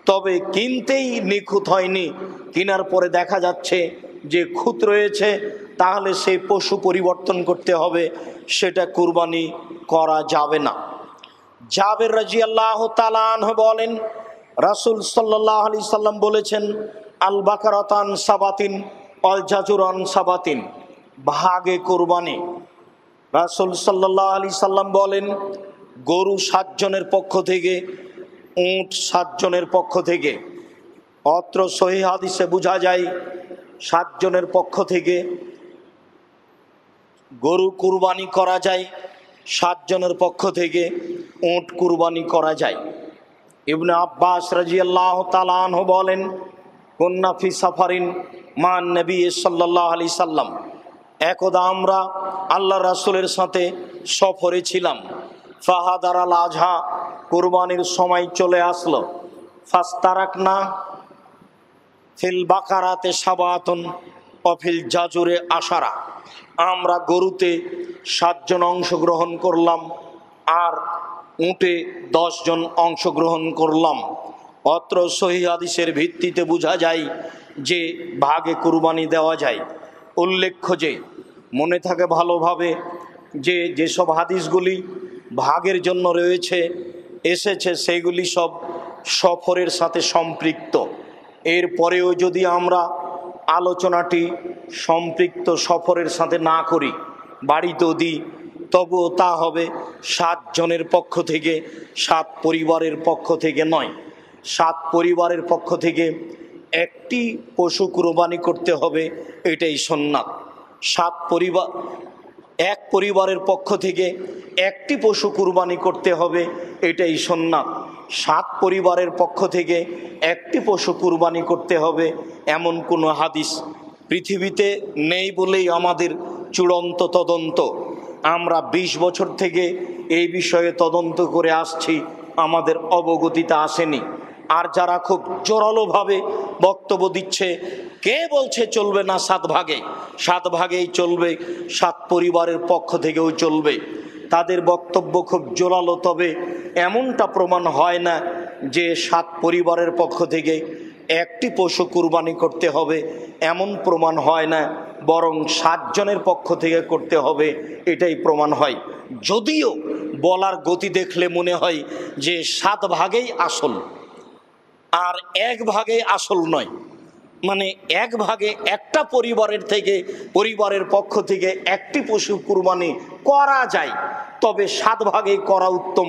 তবে কিনতেই নিখুঁত হয়নি, কেনার পরে দেখা যাচ্ছে যে খুঁত রয়েছে, তাহলে সেই পশু পরিবর্তন করতে হবে, সেটা কুরবানি করা যাবে না। জাবের রাদিয়াল্লাহু তাআলা আনহু বলেন, রাসূল সাল্লাল্লাহু আলাইহি সাল্লাম বলেছেন, আল বাকারাতান সাবাতিন আল জাজুরান সাবাতিন, ভাগে কুরবানি। রাসূল সাল্লাল্লাহু আলাইহি সাল্লাম বলেন, গরু 7 জনের পক্ষ থেকে, উট 7 জনের পক্ষ থেকে। অত্র সহিহ হাদিসে বোঝা যায় 7 জনের পক্ষ থেকে গরু কুরবানি করা যায়, 7 জনের পক্ষ থেকে উট কুরবানি করা যায়। ইবনে আব্বাস রাদিয়াল্লাহু তাআলা আনহু বলেন, কুন্না ফি সাফারিন মান নবী সাল্লাল্লাহু আলাইহি সাল্লাম, একদা আমরা আল্লাহ রাসূলের সাথে সফরে ছিলাম। ফাহাদার আল আজহা, কুরবানির সময় চলে আসলো। ফাস্তারাকনা ফিল বাকারাতে সাবাতুন অফিল জাজুরে আশারা, আমরা গরুতে 7 জন অংশগ্রহণ করলাম আর উটে 10 জন অংশগ্রহণ করলাম। অত্র সহিহ হাদিসের ভিত্তিতে বোঝা যায় যে ভাগে কুরবানি দেওয়া যায়। উল্লেখ্য যে মনে থাকে ভালোভাবে যে যেসব হাদিসগুলি ভাগের জন্য রয়েছে এসেছে, সেগুলি সব সফরের সাথে সম্পৃক্ত। এরপরেও যদি আমরা আলোচনাটি সম্পৃক্ত সফরের সাথে না করি, বাড়িতেও দিই, তবুও তা হবে 7 জনের পক্ষ থেকে, 7 পরিবারের পক্ষ থেকে নয়। 7 পরিবারের পক্ষ থেকে একটি পশু কুরবানি করতে হবে, এটাই সুন্নাত। এক পরিবারের পক্ষ থেকে একটি পশু কুরবানি করতে হবে, এটাই সুন্নাত। 7 পরিবারের পক্ষ থেকে একটি পশু কুরবানি করতে হবে, এমন কোনো হাদিস পৃথিবীতে নেই বলেই আমাদের চূড়ান্ত তদন্ত। আমরা 20 বছর থেকে এই বিষয়ে তদন্ত করে আসছি, আমাদের অবগতিতে আসেনি। আর যারা খুব জোরালোভাবে বক্তব্য দিচ্ছে, কে বলছে চলবে না 7 ভাগে? 7 ভাগেই চলবে, 7 পরিবারের পক্ষ থেকেও চলবে। তাদের বক্তব্য খুব জোরালো, তবে এমনটা প্রমাণ হয় না যে 7 পরিবারের পক্ষ থেকে একটি পশু কুরবানি করতে হবে, এমন প্রমাণ হয় না, বরং 7 জনের পক্ষ থেকে করতে হবে, এটাই প্রমাণ হয়। যদিও বলার গতি দেখলে মনে হয় যে 7 ভাগেই আসল, আর 1 ভাগে আসল নয়। মানে 1 ভাগে একটা পরিবারের পক্ষ থেকে একটি পশু কুরবানি করা যায়, তবে 7 ভাগেই করা উত্তম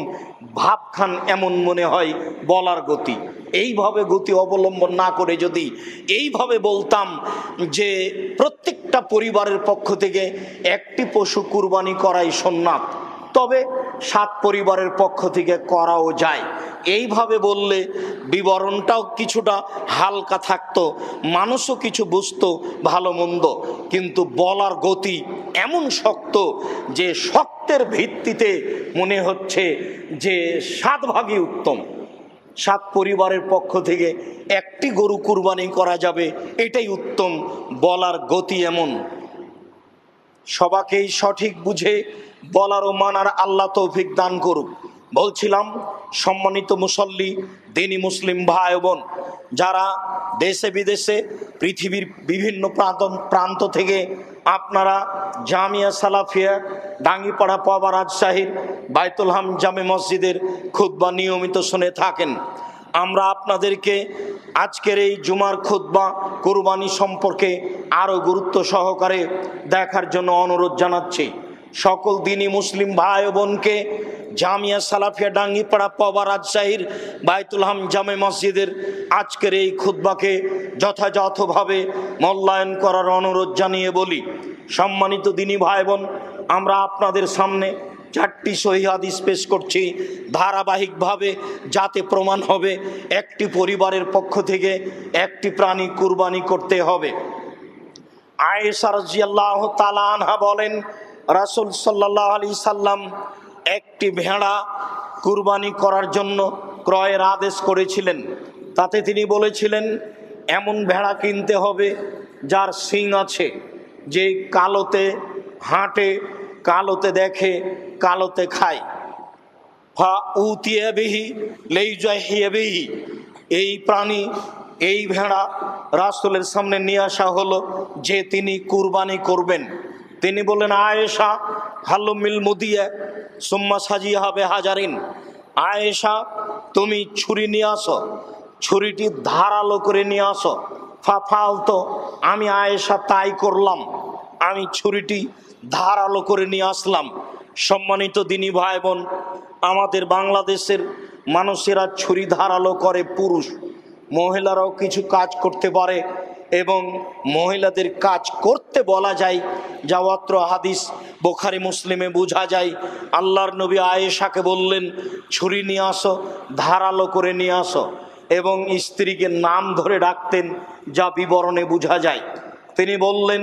ভাবখান এমন মনে হয় বলার গতি। এইভাবে গতি অবলম্বন না করে যদি এইভাবে বলতাম যে প্রত্যেকটা পরিবারের পক্ষ থেকে একটি পশু কুরবানি করাই সুন্নাত, তবে 7 পরিবারের পক্ষ থেকে করাও যায়, এইভাবে বললে বিবরণটাও কিছুটা হালকা থাকতো, মানুষও কিছু বুঝতো ভালো মন্দ। কিন্তু বলার গতি এমন শক্ত যে শক্তের ভিত্তিতে মনে হচ্ছে যে 7 ভাগই উত্তম। 7 পরিবারের পক্ষ থেকে একটি গরু কুরবানি করা যাবে, এটাই উত্তম। বলার গতি এমন। সবাকেই সঠিক বুঝে বলার ও মানার আল্লাহ তৌফিক দান করুক। বলছিলাম, সম্মানিত মুসল্লি, দিনী মুসলিম ভাই বোন, যারা দেশে বিদেশে পৃথিবীর বিভিন্ন প্রান্ত থেকে আপনারা জামিয়া সালাফিয়া ডাঙ্গিপাড়া পাবা রাজশাহীর বাইতুল হাম জামে মসজিদের খুতবা নিয়মিত শুনে থাকেন। আমরা আপনাদেরকে আজকের এই জুমার খুতবা কুরবানি সম্পর্কে আরও গুরুত্ব সহকারে দেখার জন্য অনুরোধ জানাচ্ছি। সকল দিনী মুসলিম ভাই ও বোনকে জামিয়া সালাফিয়া ডাঙ্গিপাড়া পাবা রাজশাহীর বাইতুল হাম জামে মসজিদের আজকের এই খুতবাকে যথাযথভাবে মূল্যায়ন করার অনুরোধ জানিয়ে বলি, সম্মানিত দিনী ভাই বোন, আমরা আপনাদের সামনে 4টি সহিহ হাদিস পেশ করছি ধারাবাহিকভাবে, যাতে প্রমাণ হবে একটি পরিবারের পক্ষ থেকে একটি প্রাণী কুরবানি করতে হবে। আয়েশা রাদিয়াল্লাহু তাআলা আনহা বলেন, রাসূল সাল্লাল্লাহু আলাইহি সাল্লাম একটি ভেড়া কুরবানি করার জন্য ক্রয়ের আদেশ করেছিলেন। তাতে তিনি বলেছিলেন, এমন ভেড়া কিনতে হবে যার শিং আছে, যে কালোতে হাঁটে, কালোতে দেখে, কালোতে খায়। ফা উতিয়া বিহি লাইজাহিয়া বিহি, এই প্রাণী, এই ভেড়া রাসূলের সামনে নিয়ে আসা হলো যে তিনি কুরবানি করবেন। তিনি বললেন, আয়েশা হালুমিল মুদিয়া সুম্মা সাজিয়া বিহাজারিন, আয়েশা তুমি ছুরি নিয়ে আসো, ছুরিটি ধারালো করে নিয়ে আসো। ফালতো, আমি আয়েশা তাই করলাম, আমি ছুরিটি ধারালো করে নিয়ে আসলাম। সম্মানিত দিনী ভাই বোন, আমাদের বাংলাদেশের মানুষেরা ছুরি ধারালো করে পুরুষ, মহিলারাও কিছু কাজ করতে পারে এবং মহিলাদের কাজ করতে বলা যায়, যা অত্র হাদিস বুখারী মুসলিমে বোঝা যায়। আল্লাহর নবী আয়েশাকে বললেন, ছুরি নিয়ে আসো, ধারালো করে নিয়ে আসো, এবং স্ত্রীকে নাম ধরে ডাকতেন, যা বিবরণে বোঝা যায়। তিনি বললেন,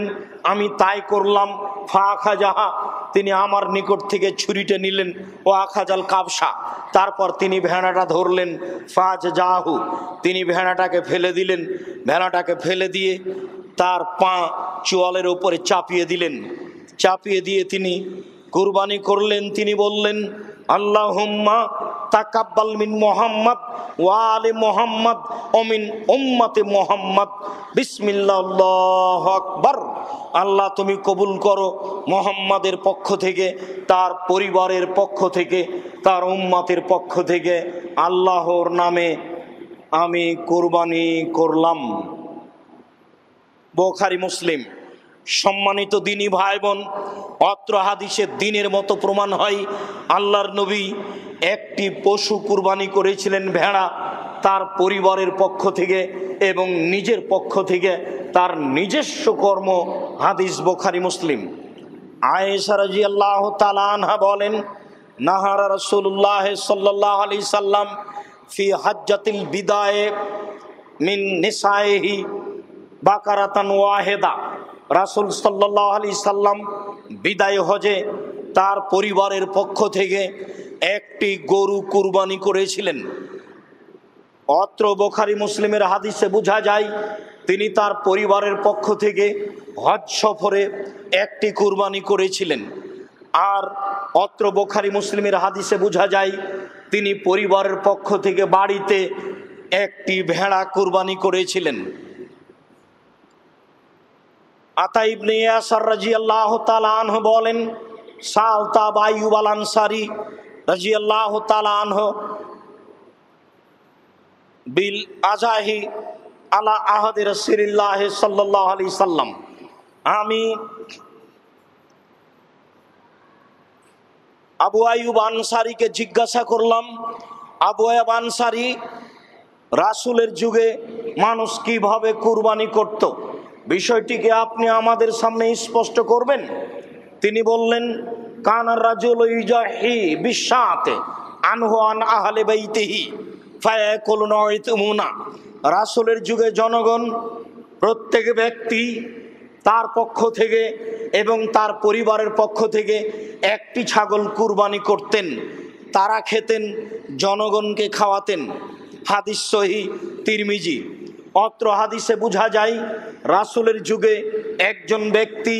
আমি তাই করলাম। ফা আখাজাহা, তিনি আমার নিকট থেকে ছুরিটা নিলেন। ও আখাজাল কাবসা, তারপর তিনি ভেড়াটা ধরলেন। ফাজ জাহু, তিনি ভেড়াটাকে ফেলে দিলেন। ভেড়াটাকে ফেলে দিয়ে তার পা চোয়ালের উপরে চাপিয়ে দিলেন। চাপিয়ে দিয়ে তিনি কুরবানি করলেন। তিনি বললেন, আল্লাহুম্মা তাকাব্বাল মিন মুহাম্মদ ওয়া আলি মুহাম্মদ ও মিন উম্মতি মুহাম্মদ, বিসমিল্লাহ, আল্লাহু আকবার। আল্লাহ তুমি কবুল করো মুহাম্মাদের পক্ষ থেকে, তার পরিবারের পক্ষ থেকে, তার উম্মতের পক্ষ থেকে, আল্লাহর নামে আমি কুরবানি করলাম। বুখারী মুসলিম। সম্মানিত দিনী ভাই বোন, অত্র হাদিসের দিনের মতো প্রমাণ হয় আল্লাহর নবী একটি পশু কুরবানি করেছিলেন, ভেড়া, তার পরিবারের পক্ষ থেকে এবং নিজের পক্ষ থেকে, তার নিজস্ব কর্ম। হাদিস বুখারী মুসলিম। আয়েশা রাদিয়াল্লাহু তাআলা আনহা বলেন, নাহারা রাসূলুল্লাহ সাল্লাল্লাহু আলাইহি সাল্লাম ফি হাজ্জাতিল বিদায়ে মিন নিসাইহি বাকারাতান ওয়াহিদা, রাসূল সাল্লাল্লাহু আলাইহি সাল্লাম বিদায় হজে তার পরিবারের পক্ষ থেকে একটি গরু কুরবানি করেছিলেন। অত্র বুখারী মুসলিমের হাদিসে বোঝা যায় তিনি তার পরিবারের পক্ষ থেকে হজ সফরে একটি কুরবানি করেছিলেন। আর অত্র বুখারী মুসলিমের হাদিসে বোঝা যায় তিনি পরিবারের পক্ষ থেকে বাড়িতে একটি ভেড়া কুরবানি করেছিলেন। আতা ইবনে ইয়াসার রাদিয়াল্লাহু তাআলা আনহু বলেন, সালতা আবু আইয়ুব আল আনসারী রাদিয়াল্লাহু তাআলা আনহু বিল আজাহি আলা আহাদি রাসূলিল্লাহ সাল্লাল্লাহু আলাইহি সাল্লাম, আমি আবু আইয়ুব আনসারীকে জিজ্ঞাসা করলাম, আবু আইয়ুব আনসারী, রাসূলের যুগে মানুষ কিভাবে কুরবানি করত, বিষয়টিকে আপনি আমাদের সামনে স্পষ্ট করবেন। তিনি বললেন, কানার রাজুলু ইজাহি বিশাতে আনহু আন আহলে বাইতিহি ফায়াকুলুনা ইতমুনা, রাসূলের যুগে জনগণ, প্রত্যেক ব্যক্তি তার পক্ষ থেকে এবং তার পরিবারের পক্ষ থেকে একটি ছাগল কুরবানি করতেন, তারা খেতেন, জনগণকে খাওয়াতেন। হাদিস সহিহ তিরমিজি। অত্র হাদিসে বোঝা যায় রাসূলের যুগে একজন ব্যক্তি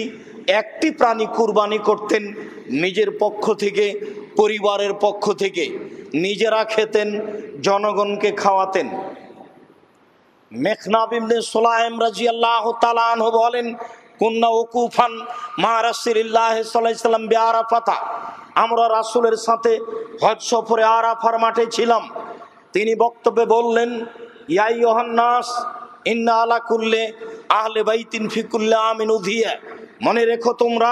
একটি প্রাণী কুরবানি করতেন নিজের পক্ষ থেকে, পরিবারের পক্ষ থেকে, নিজেরা খেতেন, জনগণকে খাওয়াতেন। মেখনাব ইবনে সুলাইম রাদিয়াল্লাহু তাআলা আনহু বলেন, কুন্না ওকুফান মা রাসূলিল্লাহ সাল্লাল্লাহু আলাইহি ওয়াসাল্লাম বিআরাফাতা, আমরা রাসূলের সাথে হজ সফরে আরাফার মাঠে ছিলাম। তিনি বক্তব্যে বললেন, ইয়া আইয়ুহান নাস ইন্না আলা কুল্লি আহলে বাইতিন ফি কুল্লি আমিন উযিয়া, মনে রেখো তোমরা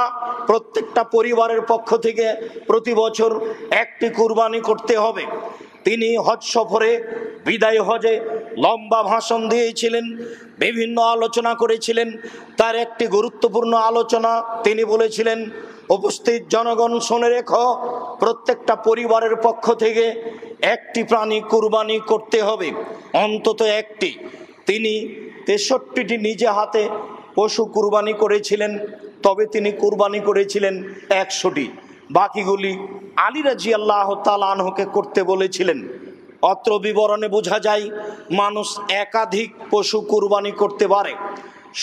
প্রত্যেকটা পরিবারের পক্ষ থেকে প্রতি বছর একটি কুরবানি করতে হবে। তিনি হজ সফরে বিদায় হজে লম্বা ভাষণ দিয়েছিলেন, বিভিন্ন আলোচনা করেছিলেন। তার একটি গুরুত্বপূর্ণ আলোচনা তিনি বলেছিলেন, উপস্থিত জনগণ শুনে রেখো, প্রত্যেকটা পরিবারের পক্ষ থেকে একটি প্রাণী কুরবানি করতে হবে, অন্তত একটি। তিনি 63টি নিজে হাতে পশু কুরবানি করেছিলেন, তবে তিনি কুরবানি করেছিলেন 100টি, বাকিগুলি আলী রাদিয়াল্লাহু তাআলা আনহুকে করতে বলেছিলেন। অত্র বিবরণে বোঝা যায় মানুষ একাধিক পশু কুরবানি করতে পারে।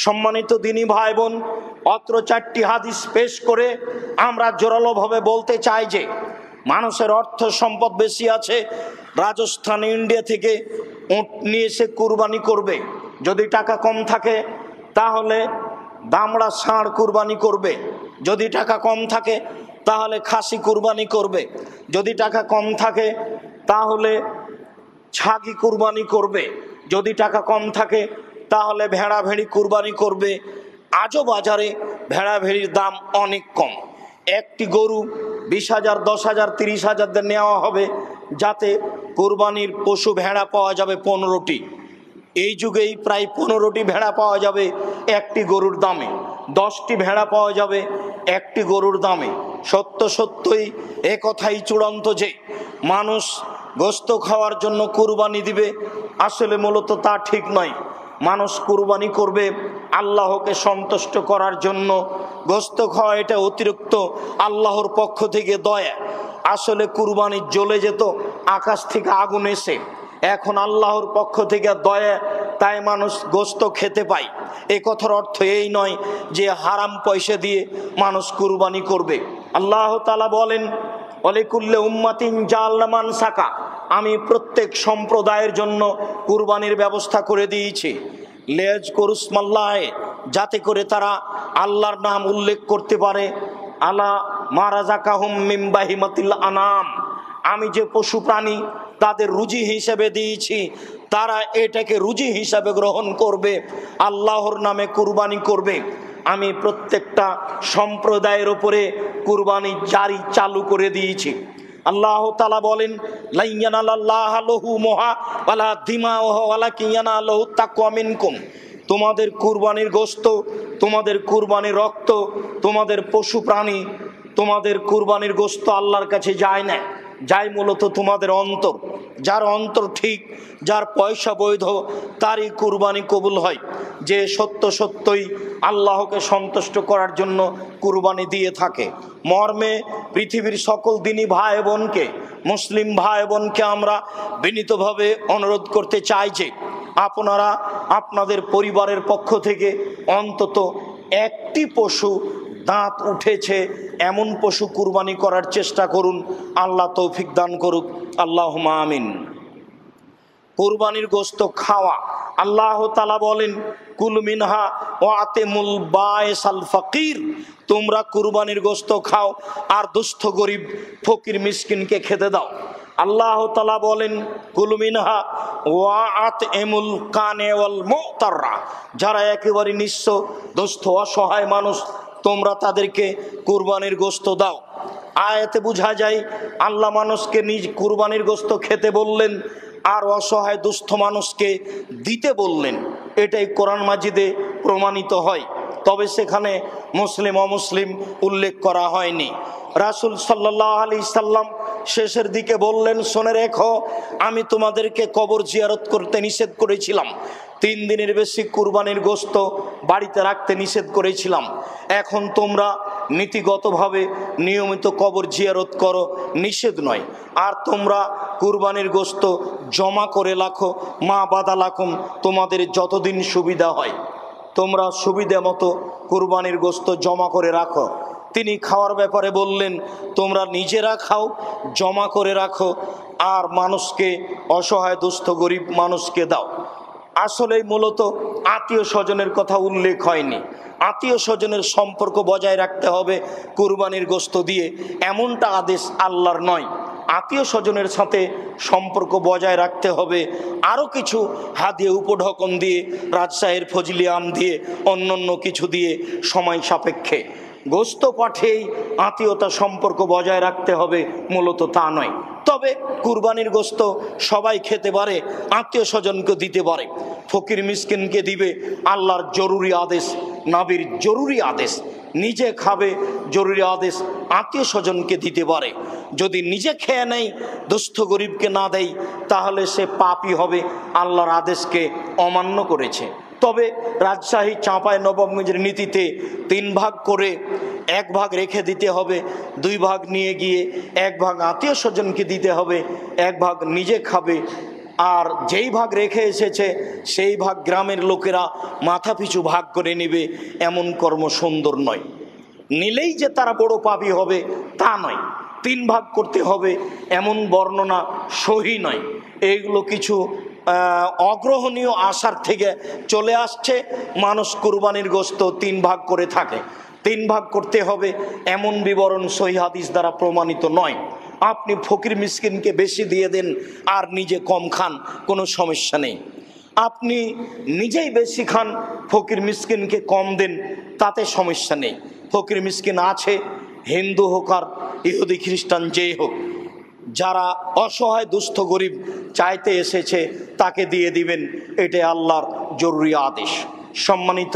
সম্মানিত দিনী ভাই বোন, অত্র 4টি হাদিস পেশ করে আমরা জোরালোভাবে বলতে চাই যে মানুষের অর্থ সম্পদ বেশি আছে, রাজস্থান ইন্ডিয়া থেকে উট নিয়ে এসে কুরবানি করবে। যদি টাকা কম থাকে তাহলে দামড়া ষাঁড় কুরবানি করবে, যদি টাকা কম থাকে তাহলে খাসি কুরবানি করবে, যদি টাকা কম থাকে তাহলে ছাগি কুরবানি করবে, যদি টাকা কম থাকে তাহলে ভেড়া ভেড়ি কুরবানি করবে। আজও বাজারে ভেড়া ভেড়ির দাম অনেক কম। একটি গরু 20,000, 10,000, 30,000 দিয়ে নেওয়া হবে, যাতে কুরবানির পশু ভেড়া পাওয়া যাবে 15টি। এই যুগেই প্রায় 15টি ভেড়া পাওয়া যাবে একটি গরুর দামে, 10টি ভেড়া পাওয়া যাবে একটি গরুর দামে। সত্যই এ কথাই চূড়ান্ত যে মানুষ গোশত খাওয়ার জন্য কুরবানি দিবে, আসলে মূলত তা ঠিক নয়। মানুষ কুরবানি করবে আল্লাহকে সন্তুষ্ট করার জন্য। গোশত খাওয়া এটা অতিরিক্ত আল্লাহর পক্ষ থেকে দয়া। আসলে কুরবানি জ্বলে যেত আকাশ থেকে আগুন এসে, এখন আল্লাহর পক্ষ থেকে দয়া, তাই মানুষ গোশত খেতে পায়। এই কথার অর্থ এই নয় যে হারাম পয়সা দিয়ে মানুষ কুরবানি করবে। আল্লাহ তাআলা বলেন, ওয়ালিকুল্লি উম্মাতিন জাআলনা মানসাকা, আমি প্রত্যেক সম্প্রদায়ের জন্য কুরবানির ব্যবস্থা করে দিয়েছি। লিয়াযকুরু ইসমাল্লাহ, যাতে করে তারা আল্লাহর নাম উল্লেখ করতে পারে। আলা মা রাযাকাহুম মিন বাহিমাতিল আনাম, আমি যে পশু প্রাণী তাদের রুজি হিসেবে দিয়েছি, তারা এটাকে রুজি হিসাবে গ্রহণ করবে, আল্লাহর নামে কুরবানি করবে। আমি প্রত্যেকটা সম্প্রদায়ের উপরে কুরবানি জারি চালু করে দিয়েছি। আল্লাহ তাআলা বলেন, লা ইয়ানালাল্লাহু লুহুমুহা ওয়ালা দিমাউহা ওয়ালাকিন ইয়ানালুহু তাকওয়া মিনকুম, তোমাদের কুরবানির গোশত, তোমাদের কুরবানির রক্ত, তোমাদের পশু প্রাণী, তোমাদের কুরবানির গোশত আল্লাহর কাছে যায় না, যায় মূলত তোমাদের অন্তর। যার অন্তর ঠিক, যার পয়সা বৈধ, তারই কুরবানি কবুল হয়। যে সত্যই আল্লাহকে সন্তুষ্ট করার জন্য কুরবানি দিয়ে থাকে। মর্মে পৃথিবীর সকল দিনী ভাই বোনকে, মুসলিম ভাই বোনকে আমরা বিনীতভাবে অনুরোধ করতে চাই যে আপনারা আপনাদের পরিবারের পক্ষ থেকে অন্তত একটি পশু দাঁত উঠেছে এমন পশু কুরবানি করার চেষ্টা করুন। আল্লাহ তৌফিক দান করুক, আল্লাহুম্মা আমিন। কুরবানির গোশত খাওয়া, আল্লাহ তাআলা বলেন, কুল মিনহা ওয়া আতিমুল বাইসাল ফাকির, তোমরা কুরবানির গোশত খাও আর দুস্থ গরিব ফকির মিসকিনকে খেতে দাও। আল্লাহ তাআলা বলেন, কুল মিনহা ওয়া আতিমুল কানে ওয়াল মুতাররা, যারা একেবারে নিঃস্ব, দুস্থ, অসহায় মানুষ, তোমরা তাদেরকে কুরবানির গোশত দাও। আয়াতে বোঝা যায় আল্লাহ মানুষকে নিজ কুরবানির গোশত খেতে বললেন আর অসহায় দুস্থ মানুষকে দিতে বললেন। এটাই কোরআন মাজিদে প্রমাণিত হয়, তবে সেখানে মুসলিম অমুসলিম উল্লেখ করা হয়নি। রাসূল সাল্লাল্লাহু আলাইহি সাল্লাম শেষের দিকে বললেন, শুনে রেখো, আমি তোমাদেরকে কবর জিয়ারত করতে নিষেধ করেছিলাম, 3 দিনের বেশি কুরবানির গোশত বাড়িতে রাখতে নিষেধ করেছিলাম। এখন তোমরা নীতিগতভাবে নিয়মিত কবর জিয়ারত করো, নিষেধ নয়। আর তোমরা কুরবানির গোশত জমা করে রাখো, মা বাদালাকুম, তোমাদের যতদিন সুবিধা হয় তোমরা সুবিধা মতো কুরবানির গোশত জমা করে রাখো। তিনি খাওয়ার ব্যাপারে বললেন, তোমরা নিজেরা খাও, জমা করে রাখো, আর মানুষকে, অসহায় দুস্থ গরিব মানুষকে দাও। আসলে মূলত আত্মীয় স্বজনের কথা উল্লেখ হয়নি। আত্মীয় স্বজনের সম্পর্ক বজায় রাখতে হবে কুরবানির গোশত দিয়ে, এমনটা আদেশ আল্লাহর নয়। আত্মীয় স্বজনের সাথে সম্পর্ক বজায় রাখতে হবে আরও কিছু হাদিয়া উপঢকন দিয়ে, রাজশাহীর ফজলি আম দিয়ে, অন্যান্য কিছু দিয়ে সময় সাপেক্ষে। গোশত পাঠেই আত্মীয়তা সম্পর্ক বজায় রাখতে হবে মূলত তা নয়। তবে কুরবানির গোশত সবাই খেতে পারে, আত্মীয় স্বজনকে দিতে পারে, ফকির মিসকিনকে দিবে, আল্লাহর জরুরি আদেশ, নবীর জরুরি আদেশ। নিজে খাবে, জরুরি আদেশ, আত্মীয় স্বজনকে দিতে পারে। যদি নিজে খেয়ে নেয়, দুস্থ গরিবকে না দেয়, তাহলে সে পাপী হবে, আল্লাহর আদেশকে অমান্য করেছে। তবে রাজশাহী চাঁপাই নবাবগঞ্জের নীতিতে 3 ভাগ করে 1 ভাগ রেখে দিতে হবে, 2 ভাগ নিয়ে গিয়ে 1 ভাগ আত্মীয় স্বজনকে দিতে হবে, 1 ভাগ নিজে খাবে। আর যেই ভাগ রেখে এসেছে সেই ভাগ গ্রামের লোকেরা মাথা পিছু ভাগ করে নেবে, এমন কর্ম সুন্দর নয়। নিলেই যে তারা বড় পাপী হবে তা নয়। 3 ভাগ করতে হবে এমন বর্ণনা সহি নয়। এইগুলো কিছু অগ্রহণীয় আশার থেকে চলে আসছে। মানুষ কুরবানির গোশত 3 ভাগ করে থাকে। 3 ভাগ করতে হবে এমন বিবরণ সহি হাদিস দ্বারা প্রমাণিত নয়। আপনি ফকির মিসকিনকে বেশি দিয়ে দেন আর নিজে কম খান, কোনো সমস্যা নেই। আপনি নিজেই বেশি খান, ফকির মিসকিনকে কম দেন, তাতে সমস্যা নেই। ফকির মিসকিন আছে, হিন্দু হোক আর ইহুদি খ্রিস্টান যেই হোক, যারা অসহায় দুস্থ গরিব চাইতে এসেছে তাকে দিয়ে দিবেন, এটাই আল্লাহর জরুরি আদেশ। সম্মানিত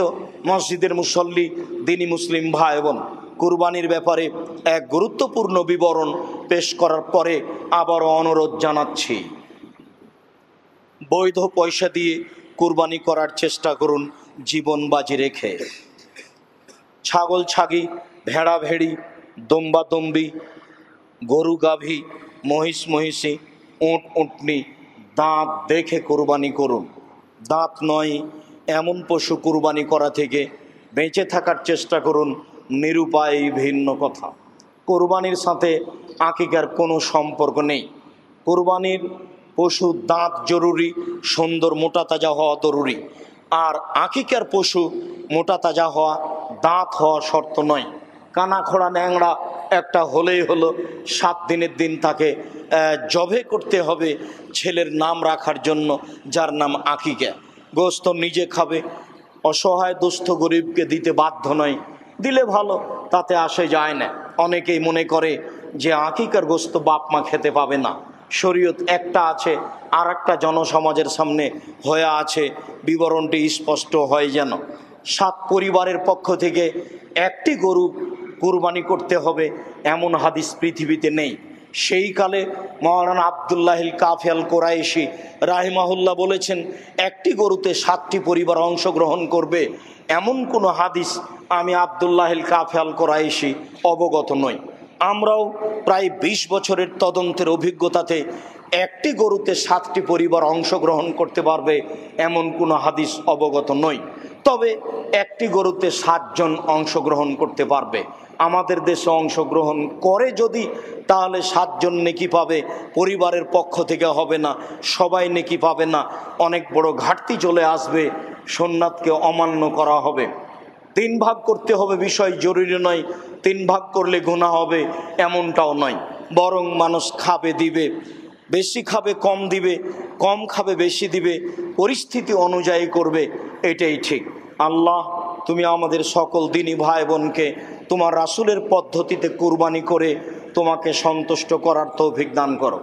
মসজিদের মুসল্লি, দিনী মুসলিম ভাই বোন, কুরবানির ব্যাপারে এক গুরুত্বপূর্ণ বিবরণ পেশ করার পরে আবারও অনুরোধ জানাচ্ছি, বৈধ পয়সা দিয়ে কুরবানি করার চেষ্টা করুন জীবন বাজি রেখে। ছাগল ছাগি, ভেড়া ভেড়ি, দম্বা দম্বি, গরু গাভী, মহিষ মহিষী, উঁট উঁটনি দাঁত দেখে কুরবানি করুন। দাঁত নয় এমন পশু কুরবানি করা থেকে বেঁচে থাকার চেষ্টা করুন, নিরুপায় ভিন্ন কথা। কুরবানির সাথে আকিকার কোনো সম্পর্ক নেই। কুরবানির পশু দাঁত জরুরি, সুন্দর মোটা তাজা হওয়া জরুরি। আর আকিকার পশু মোটা তাজা হওয়া, দাঁত হওয়া শর্ত নয়। কানা খোড়া ন্যাংড়া একটা হলেই হলো, 7 দিনের দিন তাকে জবে করতে হবে ছেলের নাম রাখার জন্য, যার নাম আকিকা। গোশত নিজে খাবে, অসহায় দুস্থ গরিবকে দিতে বাধ্য নয়, দিলে ভালো, তাতে আসে যায় না। অনেকেই মনে করে যে আকিকার গোশত বাপ মা খেতে পাবে না। শরীয়ত একটা আছে, আর একটা জনসমাজের সামনে হয়ে আছে, বিবরণটি স্পষ্ট হয় যেন। 7 পরিবারের পক্ষ থেকে একটি গরু কুরবানি করতে হবে এমন হাদিস পৃথিবীতে নেই। সেই কালে মাওলানা আব্দুল্লাহিল কাফি আল কোরাইশি রাহিমাহুল্লাহ বলেছেন, একটি গরুতে 7টি পরিবার অংশগ্রহণ করবে, এমন কোনো হাদিস আমি আব্দুল্লাহিল কাফি আল কোরাইশি অবগত নই। আমরাও প্রায় 20 বছরের তদন্তের অভিজ্ঞতাতে একটি গরুতে 7টি পরিবার অংশগ্রহণ করতে পারবে এমন কোনো হাদিস অবগত নই। তবে একটি গরুতে 7 জন অংশগ্রহণ করতে পারবে। আমাদের দেশে অংশগ্রহণ করে যদি, তাহলে 7 জন নেকি পাবে, পরিবারের পক্ষ থেকে হবে না, সবাই নেকি পাবে না, অনেক বড় ঘাটতি চলে আসবে, সুন্নাতকে অমান্য করা হবে। 3 ভাগ করতে হবে বিষয় জরুরি নয়, 3 ভাগ করলে গুনাহ হবে এমনটাও নয়। বরং মানুষ খাবে দিবে, বেশি খাবে কম দিবে, কম খাবে বেশি দিবে, পরিস্থিতি অনুযায়ী করবে, এটাই ঠিক। আল্লাহ, তুমি আমাদের সকল দিনী ভাই বোনকে তোমার রাসূলের পদ্ধতিতে কুরবানি করে তোমাকে সন্তুষ্ট করার তৌফিক দান করো।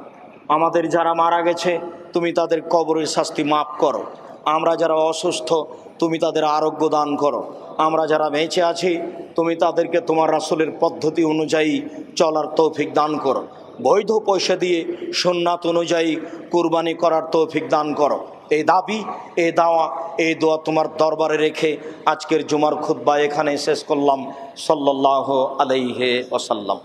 আমাদের যারা মারা গেছে তুমি তাদের কবরের শাস্তি মাফ করো। আমরা যারা অসুস্থ তুমি তাদের আরোগ্য দান করো। আমরা যারা বেঁচে আছি তুমি তাদেরকে তোমার রাসূলের পদ্ধতি অনুযায়ী চলার তৌফিক দান করো। বৈধ পয়সা দিয়ে সুন্নাত অনুযায়ী কুরবানি করার তৌফিক দান করো। এই দাবি, এই দাওয়া, এই দোয়া তোমার দরবারে রেখে আজকের জুমার খুতবা এখানে শেষ করলাম। সাল্লাল্লাহু আলাইহি ওয়াসাল্লাম।